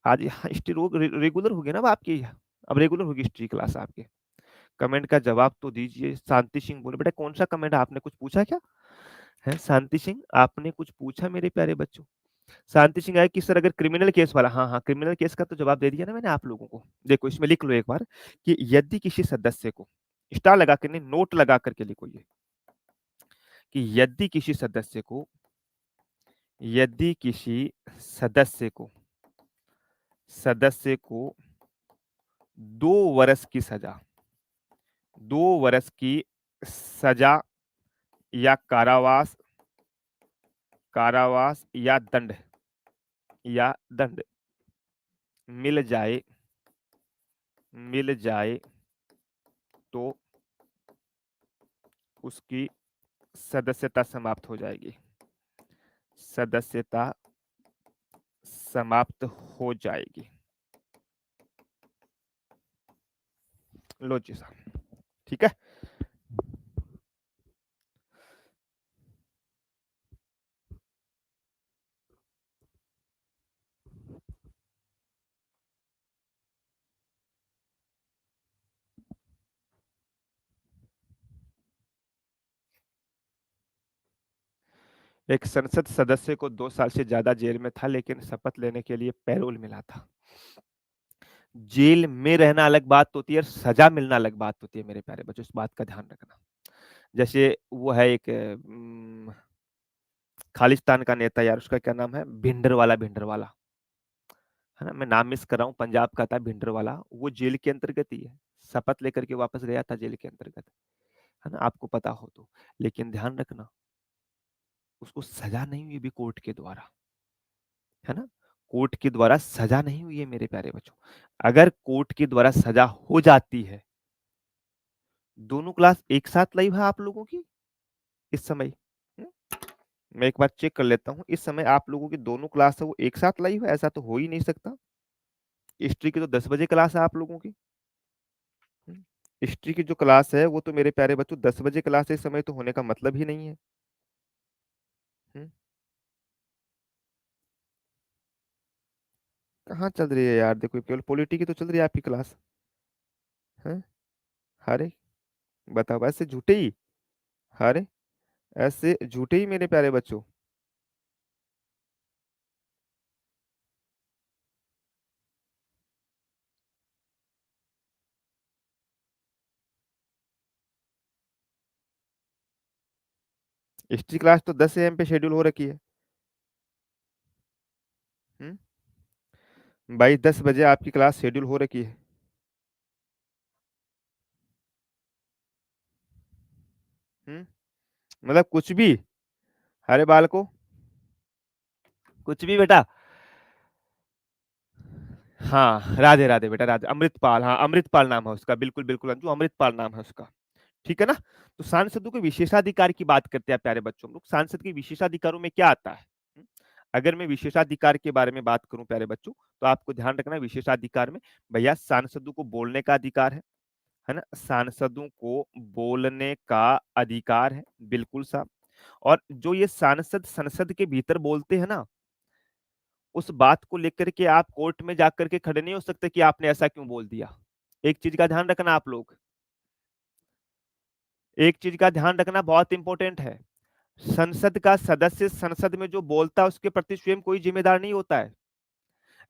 S1: आज यहाँ हिस्ट्री रेगुलर होगी ना अब आपकी, अब रेगुलर होगी हिस्ट्री क्लास आपकी। कमेंट का जवाब तो दीजिए। शांति सिंह बोले बेटा कौन सा कमेंट आपने कुछ पूछा क्या? हैं शांति सिंह आपने कुछ पूछा मेरे प्यारे बच्चों? शांति सिंह आए कि सर अगर क्रिमिनल केस वाला, हाँ, हाँ, क्रिमिनल केस का तो जवाब दे दिया ना मैंने आप लोगों को। देखो इसमें लिख लो एक बार कि यदि किसी सदस्य को स्टार लगा के नहीं, नोट लगा करके लिखो ये कि यदि किसी सदस्य को 2 वर्ष की सजा 2 वर्ष की सजा या कारावास या दंड मिल जाए मिल जाए तो उसकी सदस्यता समाप्त हो जाएगी। सदस्यता समाप्त हो जाएगी। लो जी साहब, ठीक है? एक संसद सदस्य को 2 साल से ज्यादा जेल में था, लेकिन शपथ लेने के लिए पैरोल मिला था। जेल में रहना अलग बात होती है और सजा मिलना अलग बात होती है मेरे प्यारे बच्चों, इस बात का ध्यान रखना। जैसे वो है एक खालिस्तान का नेता यार, उसका क्या नाम है, भिंडरवाला, भिंडरवाला, है ना, मैं नाम मिस कर रहा हूँ, पंजाब का था भिंडरवाला, वो जेल के अंतर्गत ही है। शपथ लेकर के वापस गया था जेल के अंतर्गत, है ना, आपको पता हो तो। लेकिन ध्यान रखना, उसको सजा नहीं हुई अभी कोर्ट के द्वारा, है ना, कोर्ट के द्वारा सजा नहीं हुई है मेरे प्यारे बच्चों। अगर कोर्ट के द्वारा सजा हो जाती है, दोनों क्लास एक साथ लाइव है आप लोगों की इस समय। हम्म? मैं एक बार चेक कर लेता हूँ, इस समय आप लोगों की दोनों क्लास है वो एक साथ लाइव है, ऐसा तो हो ही नहीं सकता। हिस्ट्री की तो 10 बजे क्लास है आप लोगों की। हिस्ट्री की जो क्लास है वो तो मेरे प्यारे बच्चों 10 बजे क्लास है, इस समय तो होने का मतलब ही नहीं है। हम्म, कहाँ चल रही है यार, देखो केवल पॉलिटी की तो चल रही है आपकी क्लास है। अरे बताओ, ऐसे झूठे ही, अरे ऐसे झूठे ही मेरे प्यारे बच्चों। हिस्ट्री क्लास तो 10 AM पे शेड्यूल हो रखी है। हम्म, भाई 10 बजे आपकी क्लास शेड्यूल हो रखी है। हम्म, मतलब कुछ भी, अरे बालको, कुछ भी बेटा। हाँ राधे राधे बेटा, राधे, अमृतपाल, हाँ अमृतपाल नाम है उसका, बिल्कुल बिल्कुल अंजू, अमृतपाल नाम है उसका। ठीक है ना। तो सांसदों के विशेषाधिकार की बात करते हैं प्यारे बच्चों, हम लोग सांसद के विशेषाधिकारों में क्या आता है। अगर मैं विशेषाधिकार के बारे में बात करूं प्यारे बच्चों, तो आपको ध्यान रखना है विशेषाधिकार में, भैया सांसदों को बोलने का अधिकार है ना, सांसदों को बोलने का अधिकार है, बिल्कुल साहब। और जो ये सांसद संसद के भीतर बोलते हैं ना, उस बात को लेकर के आप कोर्ट में जाकर के खड़े नहीं हो सकते कि आपने ऐसा क्यों बोल दिया। एक चीज का ध्यान रखना आप लोग, एक चीज का ध्यान रखना बहुत इंपॉर्टेंट है। संसद का सदस्य संसद में जो बोलता है उसके प्रति स्वयं कोई जिम्मेदार नहीं होता है।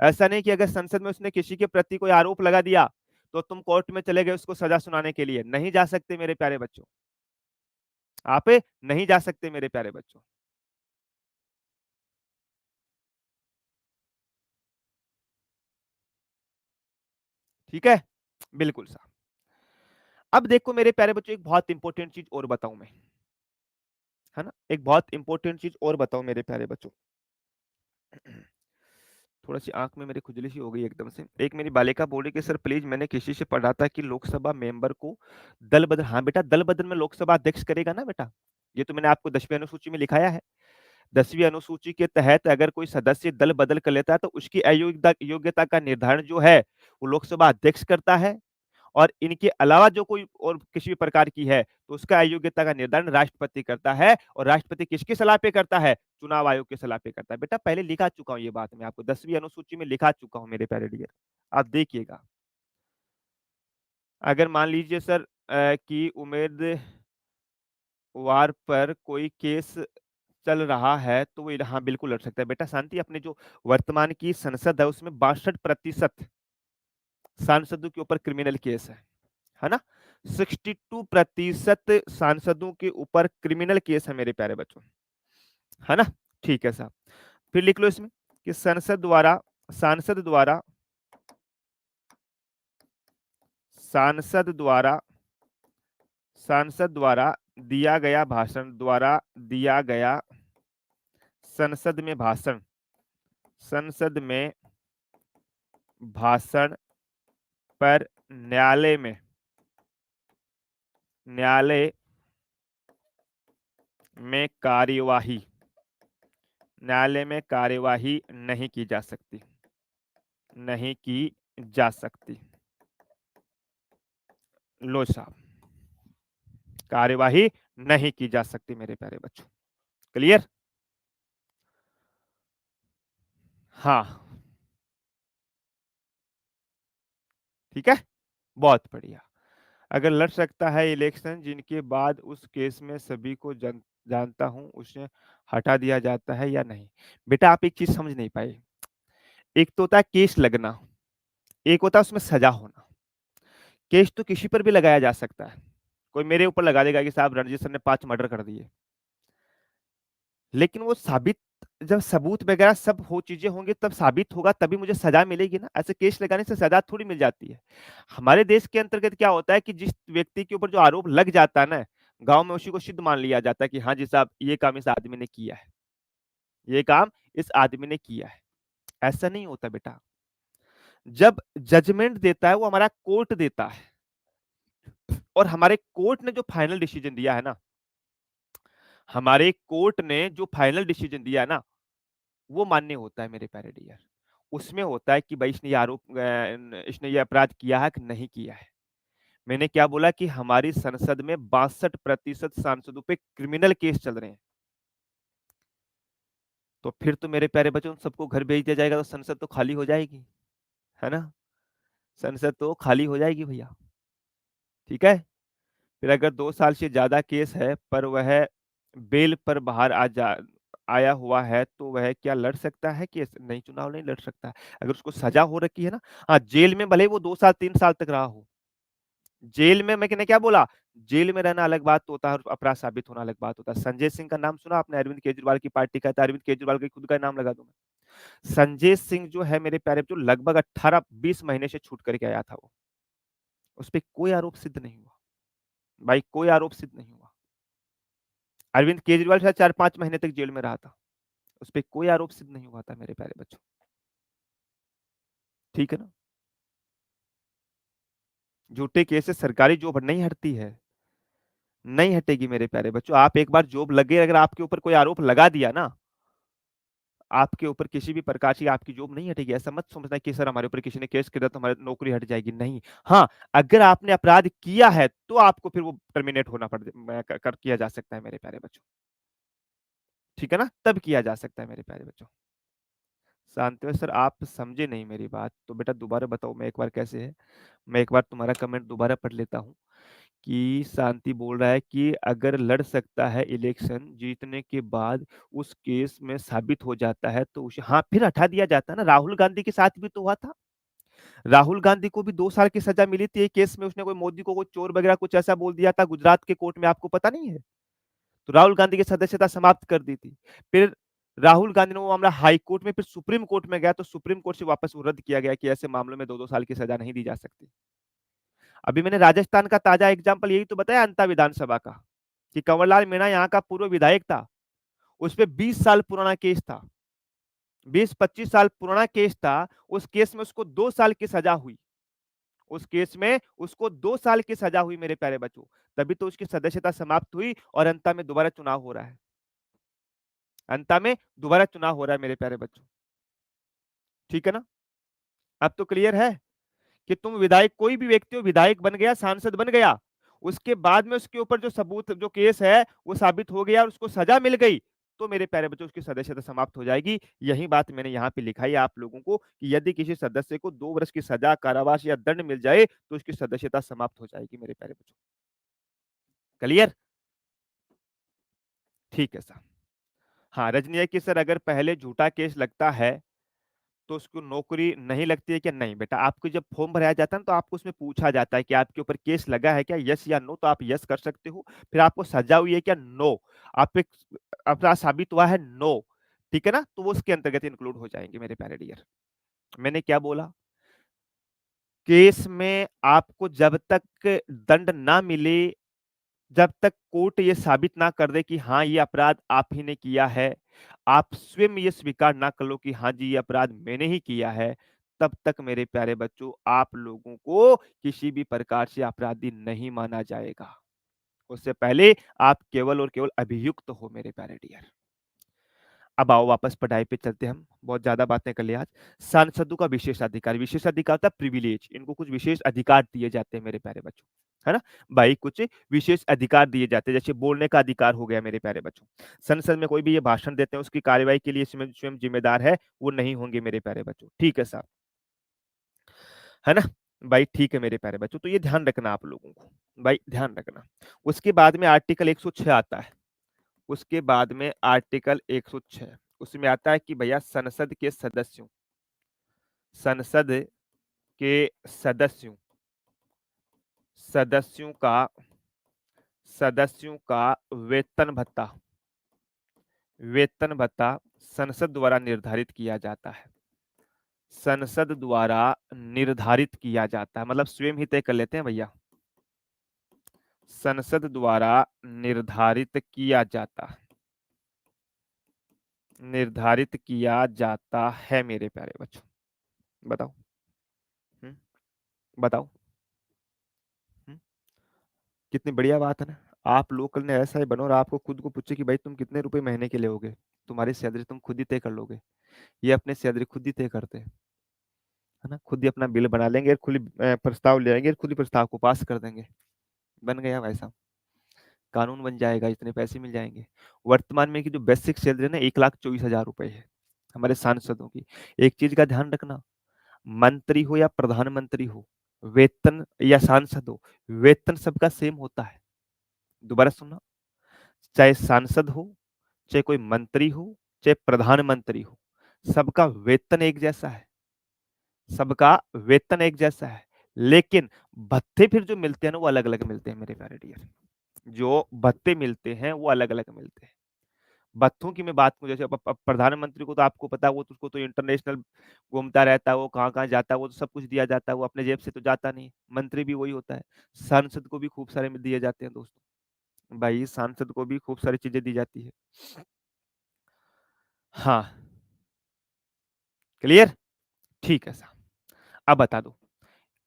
S1: ऐसा नहीं कि अगर संसद में उसने किसी के प्रति कोई आरोप लगा दिया तो तुम कोर्ट में चले गए उसको सजा सुनाने के लिए, नहीं जा सकते मेरे प्यारे बच्चों। आप नहीं जा सकते मेरे प्यारे बच्चों। ठीक है, बिल्कुल साहब। अब देखो मेरे प्यारे बच्चों, एक बहुत इंपॉर्टेंट चीज और बताऊं मैं, है ना, एक बहुत इंपॉर्टेंट चीज और बताऊं मेरे प्यारे बच्चों। थोड़ा सी आंख में मेरी खुजली सी हो गई एकदम से। एक मेरी बालिका बोली कि सर प्लीज, मैंने किसी से पढ़ा था कि लोकसभा मेंबर को दल बदल, हाँ बेटा दल बदल में लोकसभा अध्यक्ष करेगा ना बेटा, ये तो मैंने आपको 10वीं अनुसूची में लिखाया है। 10वीं अनुसूची के तहत अगर कोई सदस्य दल बदल कर लेता है तो उसकी अयोग्यता योग्यता का निर्धारण जो है वो लोकसभा अध्यक्ष करता है। और इनके अलावा जो कोई और किसी भी प्रकार की है तो उसका अयोग्यता का निर्धारण राष्ट्रपति करता है। और राष्ट्रपति किसकी सलाह पे करता है, चुनाव आयोग की सलाह पे करता है। बेटा पहले लिखा चुका हूं ये बात, मैं आपको 10वीं अनुसूची में लिखा चुका हूं मेरे प्यारे डियर, आप देखिएगा। अगर मान लीजिए सर कि उम्मीदवार पर कोई केस चल रहा है तो वो, हाँ बिल्कुल लड़ सकता है बेटा। शांति, अपने जो वर्तमान की संसद है उसमें 62% सांसदों के ऊपर क्रिमिनल केस है ना, 62% सांसदों के ऊपर क्रिमिनल केस है मेरे प्यारे बच्चों, है ना। ठीक है साहब, फिर लिख लो इसमें कि सांसद द्वारा सांसद द्वारा सांसद द्वारा दिया गया संसद में भाषण संसद में भाषण पर न्यायालय में कार्यवाही नहीं की जा सकती, नहीं की जा सकती। लो साहब, कार्यवाही नहीं की जा सकती मेरे प्यारे बच्चों। क्लियर। हाँ ठीक है, बहुत बढ़िया। अगर लड़ सकता है इलेक्शन जिनके बाद उस केस में सभी को जानता हूँ उसे हटा दिया जाता है या नहीं। बेटा आप एक चीज समझ नहीं पाए। एक तो होता है केस लगना, एक होता है उसमें सजा होना। केस तो किसी पर भी लगाया जा सकता है। कोई मेरे ऊपर लगा देगा कि साहब रणजीत सर ने 5 मर्डर कर दिए, लेकिन वो साबित, जब सबूत वगैरह सब हो चीजें होंगी तब साबित होगा, तभी मुझे सजा मिलेगी ना। ऐसे केस लगाने से सजा थोड़ी मिल जाती है। हमारे देश के अंतर्गत क्या होता है कि जिस व्यक्ति के ऊपर जो आरोप लग जाता है ना, गांव में उसी को सिद्ध मान लिया जाता है कि हाँ जी साहब ये काम इस आदमी ने किया है, ये काम इस आदमी ने किया है। ऐसा नहीं होता बेटा। जब जजमेंट देता है वो हमारा कोर्ट देता है, और हमारे कोर्ट ने जो फाइनल डिसीजन दिया है ना, हमारे कोर्ट ने जो फाइनल डिसीजन दिया है ना, वो मान्य होता है मेरे प्यारे डियर। उसमें होता है कि भाई इसने ये आरोप इसने ये अपराध किया है कि नहीं किया है। मैंने क्या बोला कि हमारी संसद में 62% सांसदों पे क्रिमिनल केस चल रहे हैं। तो फिर तो मेरे प्यारे बच्चों, उन सबको घर भेज दिया जाएगा तो संसद तो खाली हो जाएगी, है ना। संसद तो खाली हो जाएगी भैया। ठीक है। फिर अगर 2 साल से ज्यादा केस है पर वह बेल पर बाहर आया हुआ है, तो वह क्या लड़ सकता है कि नहीं, चुनाव नहीं लड़ सकता। अगर उसको सजा हो रखी है ना, हाँ जेल में भले ही वो 2 साल 3 साल तक रहा हो। जेल में मैंने क्या बोला, जेल में रहना अलग बात होता है और अपराध साबित होना अलग बात होता है। संजय सिंह का नाम सुना आपने, अरविंद केजरीवाल की पार्टी का था, अरविंद केजरीवाल का खुद का नाम लगा दूं मैं। संजय सिंह जो है मेरे प्यारे, जो लगभग 18-20 महीने से छूट करके आया था, वो उस पर कोई आरोप सिद्ध नहीं हुआ भाई, कोई आरोप सिद्ध नहीं हुआ। अरविंद केजरीवाल शायद 4-5 महीने तक जेल में रहा था, उस पर कोई आरोप सिद्ध नहीं हुआ था मेरे प्यारे बच्चों। ठीक है ना। झूठे केस से सरकारी जॉब नहीं हटती है, नहीं हटेगी मेरे प्यारे बच्चों। आप एक बार जॉब लगे, अगर आपके ऊपर कोई आरोप लगा दिया ना, आपके ऊपर किसी भी प्रकार की आपकी जॉब नहीं हटेगी। ऐसा मत समझना कि सर हमारे ऊपर किसी ने केस किया तो हमारी नौकरी हट जाएगी, नहीं। हाँ, अगर आपने अपराध किया है तो आपको फिर वो टर्मिनेट होना किया जा सकता है मेरे प्यारे बच्चों। ठीक है ना, तब किया जा सकता है मेरे प्यारे बच्चों। शांति सर आप समझे नहीं मेरी बात, तो बेटा दोबारा बताओ मैं एक बार कैसे है। मैं एक बार तुम्हारा कमेंट दोबारा पढ़ लेता हूँ। कि शांति बोल रहा है कि अगर लड़ सकता है इलेक्शन जीतने के बाद, उस केस में साबित हो जाता है तो उसे, हाँ फिर हटा दिया जाता है ना। राहुल गांधी के साथ भी तो हुआ था। राहुल गांधी को भी 2 साल की सजा मिली थी एक केस में, उसने कोई मोदी को कोई चोर वगैरह कुछ ऐसा बोल दिया था गुजरात के कोर्ट में, आपको पता नहीं है। तो राहुल गांधी की सदस्यता समाप्त कर दी थी। फिर राहुल गांधी ने वो मामला हाई कोर्ट में, फिर सुप्रीम कोर्ट में गया, तो सुप्रीम कोर्ट से वापस वो रद्द किया गया कि ऐसे मामलों में 2-2 साल की सजा नहीं दी जा सकती। अभी मैंने राजस्थान का ताजा एग्जाम्पल यही तो बताया, अंता विधानसभा का, कि कंवरलाल मीणा यहाँ का पूर्व विधायक था। उस पे 20 साल पुराना केस था, 20-25 साल पुराना केस था। उस केस में उसको 2 साल की सजा हुई। उस केस में उसको 2 साल की सजा हुई मेरे प्यारे बच्चों। तभी तो उसकी सदस्यता समाप्त हुई और अंता में दोबारा चुनाव हो रहा है। अंता में दोबारा चुनाव हो रहा है मेरे प्यारे बच्चों। ठीक है ना। अब तो क्लियर है कि तुम विधायक, कोई भी व्यक्ति हो विधायक बन गया, सांसद बन गया, उसके बाद में उसके ऊपर जो सबूत, जो केस है वो साबित हो गया और उसको सजा मिल गई, तो मेरे प्यारे बच्चों उसकी सदस्यता समाप्त हो जाएगी। यही बात मैंने यहाँ पे लिखाई है आप लोगों को कि यदि किसी सदस्य को 2 वर्ष की सजा, कारावास या दंड मिल जाए तो उसकी सदस्यता समाप्त हो जाएगी मेरे प्यारे बच्चों। क्लियर। ठीक है सर। हाँ रजनी की सर, अगर पहले झूठा केस लगता है तो उसको नौकरी नहीं लगती है क्या? नहीं बेटा, आपको जब फॉर्म भराया जाता है ना, तो आपको उसमें पूछा जाता है कि आपके ऊपर केस लगा है क्या, यस या नो, तो आप यस कर सकते हो। फिर आपको सजा हुई है क्या? नो। आप पे अपराध साबित हुआ है? नो। ठीक है ना, तो वो उसके अंतर्गत इंक्लूड हो जाएंगे मेरे प्यारे डियर। मैंने क्या बोला, केस में आपको जब तक दंड ना मिले, जब तक कोर्ट ये साबित ना कर दे कि हाँ ये अपराध आप ही ने किया है, आप स्वयं ये स्वीकार ना कर लो कि हाँ जी ये अपराध मैंने ही किया है, तब तक मेरे प्यारे बच्चों आप लोगों को किसी भी प्रकार से अपराधी नहीं माना जाएगा। उससे पहले आप केवल और केवल अभियुक्त हो मेरे प्यारे डियर। अब आओ वापस पढ़ाई पे चलते हैं, हम बहुत ज्यादा बातें कर लिया आज। सांसदों का विशेषाधिकार, विशेषाधिकार था प्रिविलेज, इनको कुछ विशेष अधिकार दिए जाते हैं मेरे प्यारे बच्चों, है ना भाई। कुछ विशेष अधिकार दिए जाते हैं, जैसे बोलने का अधिकार हो गया मेरे प्यारे बच्चों। संसद में कोई भी ये भाषण देते हैं उसकी कार्यवाही के लिए स्वयं स्वयं जिम्मेदार है, वो नहीं होंगे मेरे प्यारे बच्चों। ठीक है साहब, है ना भाई। ठीक है मेरे प्यारे बच्चों, तो ये ध्यान रखना आप लोगों को, भाई ध्यान रखना। उसके बाद में आर्टिकल 106 आता है। उसके बाद में आर्टिकल 106 उसमें आता है कि भैया संसद के सदस्यों सदस्यों का सदस्यों का वेतन भत्ता संसद द्वारा निर्धारित किया जाता है। संसद द्वारा निर्धारित किया जाता है मतलब स्वयं ही तय कर लेते हैं भैया। संसद द्वारा निर्धारित किया जाता है मेरे प्यारे बच्चों। बताओ। हम्म, बताओ। कितनी बढ़िया बात है ना। आप लोकल ने ऐसा ही बनो और आपको खुद को पूछे कि भाई तुम कितने रुपए महीने के लिए लोगे, तुम्हारी सैलरी तुम खुद ही तय कर लोगे। ये अपने सैलरी खुद ही तय करते हैं, है ना। खुद ही अपना बिल बना लेंगे और खुद ही प्रस्ताव ले आएंगे और खुद ही प्रस्ताव को पास कर देंगे। बन गया भाई साहब, कानून बन जाएगा, इतने पैसे मिल जाएंगे। वर्तमान में की जो बेसिक सैलरी है ना 1,24,000 रुपए है हमारे सांसदों की। एक चीज का ध्यान रखना, मंत्री हो या प्रधानमंत्री हो, वेतन या सांसद हो, वेतन सबका सेम होता है। दोबारा सुनना, चाहे सांसद हो, चाहे कोई मंत्री हो, चाहे प्रधानमंत्री हो, सबका वेतन एक जैसा है। सबका वेतन एक जैसा है, लेकिन भत्ते फिर जो मिलते हैं ना वो अलग अलग मिलते हैं मेरे प्यारे डियर। जो भत्ते मिलते हैं वो अलग अलग मिलते हैं। भत्तों की मैं बात करूं, जैसे प्रधानमंत्री को तो आपको पता है, वो तो उसको तो इंटरनेशनल घूमता रहता है, वो कहाँ कहाँ जाता है, वो तो सब कुछ दिया जाता है, वो अपने जेब से तो जाता नहीं। मंत्री भी वही होता है। सांसद को भी खूब सारे में दिए जाते हैं दोस्तों। भाई सांसद को भी खूब सारी चीजें दी जाती है। हाँ, क्लियर, ठीक है साहब। अब बता दो,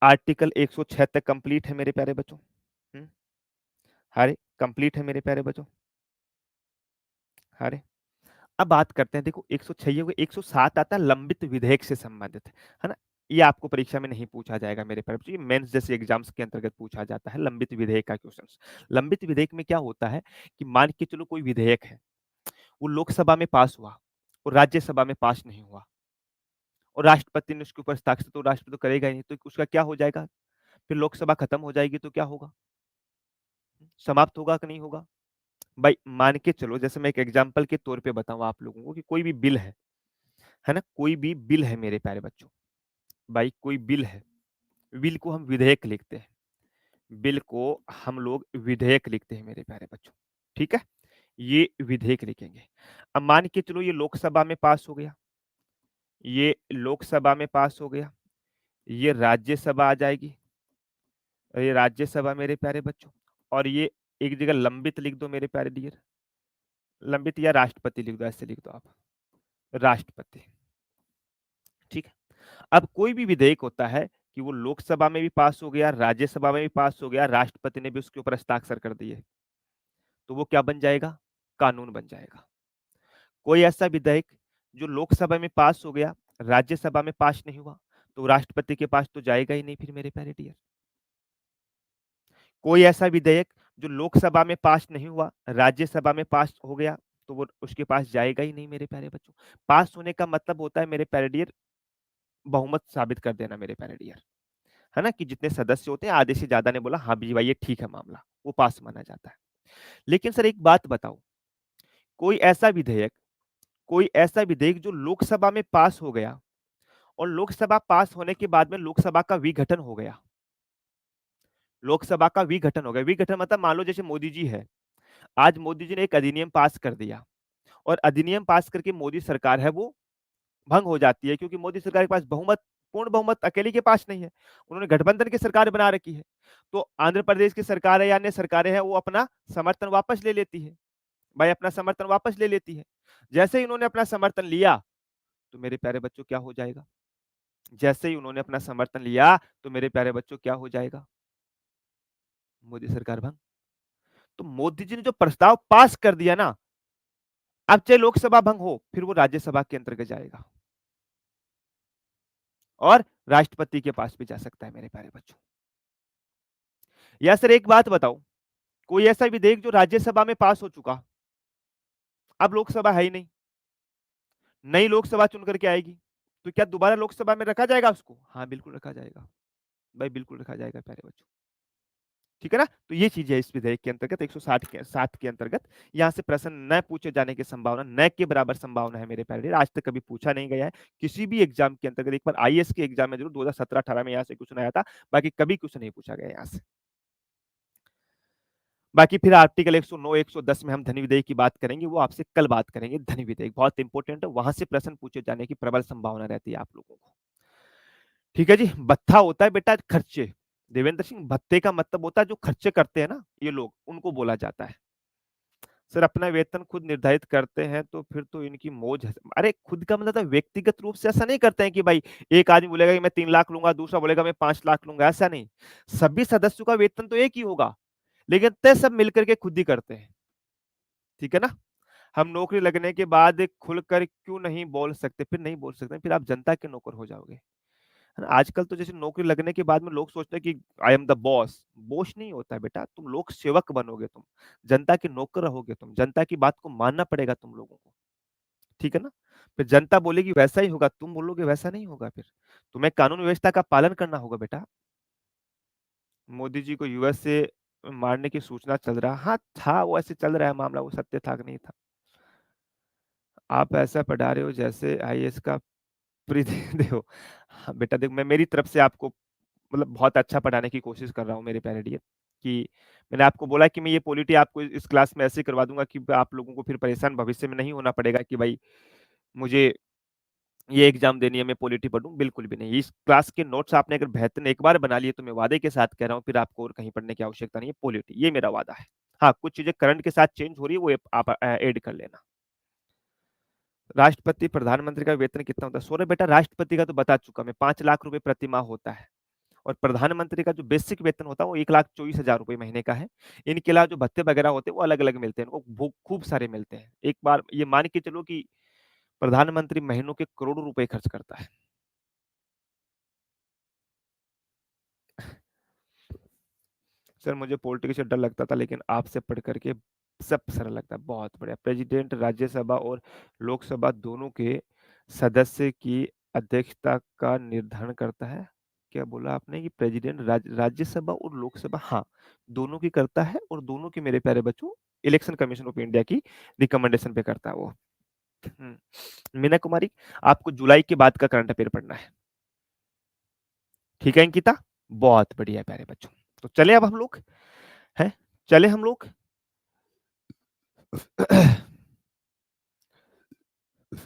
S1: आर्टिकल 106 तक कंप्लीट है मेरे प्यारे बच्चों। हरे कंप्लीट है मेरे प्यारे बच्चों। हरे अब बात करते हैं, देखो 106 हो गया, 107 आता है लंबित विधेयक से संबंधित, है ना। ये आपको परीक्षा में नहीं पूछा जाएगा मेरे प्यारे बच्चों, ये मेंस जैसे एग्जाम्स के अंतर्गत पूछा जाता है लंबित विधेयक का क्वेश्चंस। लंबित विधेयक में क्या होता है कि मान के चलो कोई विधेयक है, वो लोकसभा में पास हुआ और राज्यसभा में पास नहीं हुआ, और राष्ट्रपति ने उसके ऊपर हस्ताक्षर, तो राष्ट्रपति तो करेगा ही नहीं, तो उसका क्या हो जाएगा, फिर लोकसभा खत्म हो जाएगी तो क्या होगा, समाप्त होगा कि नहीं होगा। भाई मान के चलो, जैसे मैं एक एग्जांपल के तौर पे बताऊं आप लोगों को कि कोई भी बिल है ना, कोई भी बिल है मेरे प्यारे बच्चों। भाई कोई बिल है, बिल को हम विधेयक लिखते हैं, बिल को हम लोग विधेयक लिखते हैं मेरे प्यारे बच्चों। ठीक है, ये विधेयक लिखेंगे। अब मान के चलो ये लोकसभा में पास हो गया, ये लोकसभा में पास हो गया, ये राज्यसभा आ जाएगी, ये राज्यसभा मेरे प्यारे बच्चों, और ये एक जगह लंबित लिख दो मेरे प्यारे डियर, लंबित या राष्ट्रपति लिख दो, ऐसे लिख दो आप, राष्ट्रपति। ठीक है। अब कोई भी विधेयक होता है कि वो लोकसभा में भी पास हो गया, राज्यसभा में भी पास हो गया, राष्ट्रपति ने भी उसके ऊपर हस्ताक्षर कर दिए, तो वो क्या बन जाएगा, कानून बन जाएगा। कोई ऐसा विधेयक जो लोकसभा में पास हो गया, राज्यसभा में पास नहीं हुआ, तो राष्ट्रपति के पास तो जाएगा ही नहीं फिर मेरे प्यारे डियर। कोई ऐसा विधेयक जो लोकसभा में पास नहीं हुआ, राज्यसभा में पास हो गया, तो वो उसके पास जाएगा ही नहीं मेरे प्यारे बच्चों। पास होने का मतलब होता है मेरे प्यारे डियर, बहुमत साबित कर देना मेरे प्यारे डियर, है ना, कि जितने सदस्य होते हैं आधे से ज्यादा ने बोला हाँ भी भाई ये ठीक है मामला, वो पास माना जाता है। लेकिन सर एक बात बताओ, कोई ऐसा विधेयक कोई ऐसा विधेयक जो लोकसभा में पास हो गया और लोकसभा पास होने के बाद में लोकसभा का विघटन हो गया, लोकसभा का विघटन हो गया, विघटन मतलब मान लो जैसे मोदी जी है, आज मोदी जी ने एक अधिनियम पास कर दिया, और अधिनियम पास करके मोदी सरकार है वो भंग हो जाती है, क्योंकि मोदी सरकार के पास बहुमत, पूर्ण बहुमत अकेले के पास नहीं है, उन्होंने गठबंधन की सरकार बना रखी है। तो आंध्र प्रदेश की सरकार है या अन्य सरकारें हैं, वो अपना समर्थन वापस ले लेती है, भाई अपना समर्थन वापस ले लेती है। जैसे ही उन्होंने अपना समर्थन लिया, तो मेरे प्यारे बच्चों क्या हो जाएगा, जैसे ही उन्होंने अपना समर्थन लिया तो मेरे प्यारे बच्चों क्या हो जाएगा, मोदी सरकार भंग। तो मोदी जी ने जो प्रस्ताव पास कर दिया ना, अब चाहे लोकसभा भंग हो फिर वो राज्यसभा के अंतर्गत जाएगा और राष्ट्रपति के पास भी जा सकता है मेरे प्यारे बच्चों। या सर एक बात बताओ, कोई ऐसा विधेयक जो राज्यसभा में पास हो चुका, अब लोकसभा है ही नहीं, नई लोकसभा चुन करके आएगी, तो क्या दोबारा लोकसभा में रखा जाएगा उसको, हाँ बिल्कुल रखा जाएगा, भाई बिल्कुल रखा जाएगा प्यारे बच्चों। ठीक है ना? तो ये चीज है इस विधेयक के अंतर्गत 160 के 7 के अंतर्गत यहाँ से प्रश्न न पूछे जाने की संभावना न के बराबर संभावना है मेरे प्यारे। आज तक कभी पूछा नहीं गया है किसी भी एग्जाम के अंतर्गत। एक बार आईएएस के एग्जाम में जरूर 2017-18 में यहाँ से क्वेश्चन आया था, बाकी कभी क्वेश्चन नहीं पूछा गया यहाँ से। बाकी फिर आर्टिकल 109 110 में हम धन विधेयक की बात करेंगे, वो आपसे कल बात करेंगे। धन विधेयक बहुत इंपॉर्टेंट है, वहां से प्रश्न पूछे जाने की प्रबल संभावना रहती है आप लोगों को। ठीक है जी। भत्ता होता है बेटा खर्चे। देवेंद्र सिंह, भत्ते का मतलब होता है जो खर्चे करते हैं ना ये लोग, उनको बोला जाता है। सर अपना वेतन खुद निर्धारित करते हैं तो फिर तो इनकी मौज है। अरे खुद का मतलब व्यक्तिगत रूप से ऐसा नहीं करते हैं कि भाई एक आदमी बोलेगा कि मैं 3 लाख लूंगा, दूसरा बोलेगा मैं 5 लाख लूंगा, ऐसा नहीं। सभी सदस्यों का वेतन तो एक ही होगा, लेकिन तय सब मिलकर के खुद ही करते हैं। ठीक है ना? हम नौकरी लगने के बाद खुलकर क्यों नहीं बोल सकते? फिर नहीं बोल सकते, फिर आप जनता के नौकर हो जाओगे। है ना? आजकल तो जैसे नौकरी लगने के बाद में लोग सोचते हैं कि I am the boss. Boss नहीं होता है बेटा, तुम लोक सेवक बनोगे, तुम जनता के नौकर रहोगे, तुम जनता की बात को मानना पड़ेगा तुम लोगों को। ठीक है ना? फिर जनता बोलेगी वैसा ही होगा, तुम बोलोगे वैसा नहीं होगा। फिर तुम्हें कानून व्यवस्था का पालन करना होगा बेटा। मोदी जी को यूएस से मारने की सूचना चल रहा, हाँ था, वो ऐसे चल रहा है मामला, वो सत्य था कि नहीं था। आप ऐसा पढ़ा रहे हो जैसे आईएएस का प्री दे हो। हाँ बेटा देखो, मैं मेरी तरफ से आपको मतलब बहुत अच्छा पढ़ाने की कोशिश कर रहा हूँ मेरे प्यारे डियर। कि मैंने आपको बोला कि मैं ये पॉलिटी आपको इस क्लास में ऐसे करवा दूंगा कि आप लोगों को फिर परेशान भविष्य में नहीं होना पड़ेगा कि भाई मुझे ये एग्जाम देनी है, मैं पॉलिटी पढ़ूं। बिल्कुल भी नहीं। इस क्लास के नोट्स आपने अगर बेहतर एक बार बना लिए तो मैं वादे के साथ कह रहा हूँ फिर आपको और कहीं पढ़ने की आवश्यकता नहीं है। पॉलिटी ये मेरा वादा है। हाँ कुछ चीजें करंट के साथ चेंज हो रही है, वो आप ऐड कर लेना। राष्ट्रपति प्रधानमंत्री का वेतन कितना होता है? सोरे बेटा राष्ट्रपति का तो बता चुका मैं, 5 लाख रुपए प्रति माह होता है। और प्रधानमंत्री का जो बेसिक वेतन होता है वो 1,24,000 रुपए महीने का है। इनके अलावा जो भत्ते वगैरह होते हैं वो अलग अलग मिलते हैं, इनको खूब सारे मिलते हैं। एक बार ये मान के चलो कि प्रधानमंत्री महीनों के करोड़ों रुपए खर्च करता है। सर मुझे पॉलिटिक्स से डर लगता था, लेकिन आपसे पढ़ करके सब सरल लगता है। बहुत बढ़िया। प्रेसिडेंट राज्यसभा और लोकसभा दोनों के सदस्य की अध्यक्षता का निर्धारण करता है। क्या बोला आपने कि प्रेसिडेंट राज्यसभा और लोकसभा, हाँ दोनों की करता है, और दोनों की मेरे प्यारे बच्चों इलेक्शन कमीशन ऑफ इंडिया की रिकमेंडेशन पे करता है वो। मीना कुमारी, आपको जुलाई के बाद का करंट अफेयर पढ़ना है। ठीक है अंकिता, बहुत बढ़िया प्यारे बच्चों। तो चले अब हम लोग हैं, चले हम लोग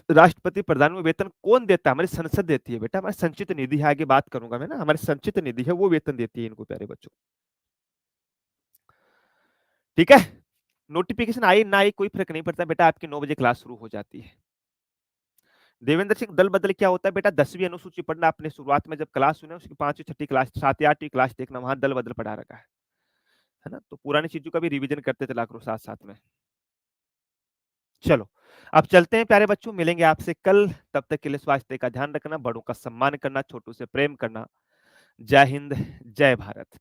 S1: राष्ट्रपति प्रधान में वेतन कौन देता है? हमारी संसद देती है बेटा, हमारी संचित निधि है, आगे बात करूंगा मैं ना, हमारी संचित निधि है वो वेतन देती है इनको प्यारे बच्चों। ठीक है? नोटिफिकेशन आई ना आई कोई फर्क नहीं पड़ता बेटा, आपकी 9 बजे क्लास शुरू हो जाती है। देवेंद्र सिंह, दल बदल क्या होता है बेटा? 10वीं अनुसूची पढ़ना आपने शुरुआत में जब क्लास सुने, उसकी 5वीं 6ठी क्लास 7वीं 8वीं क्लास देखना, वहां दल बदल पढ़ा रखा है ना? तो पुरानी चीजों का भी रिवीजन करते चला करो साथ साथ में। चलो अब चलते हैं प्यारे बच्चों, मिलेंगे आपसे कल। तब तक के लिए स्वास्थ्य का ध्यान रखना, बड़ों का सम्मान करना, छोटों से प्रेम करना। जय हिंद, जय भारत।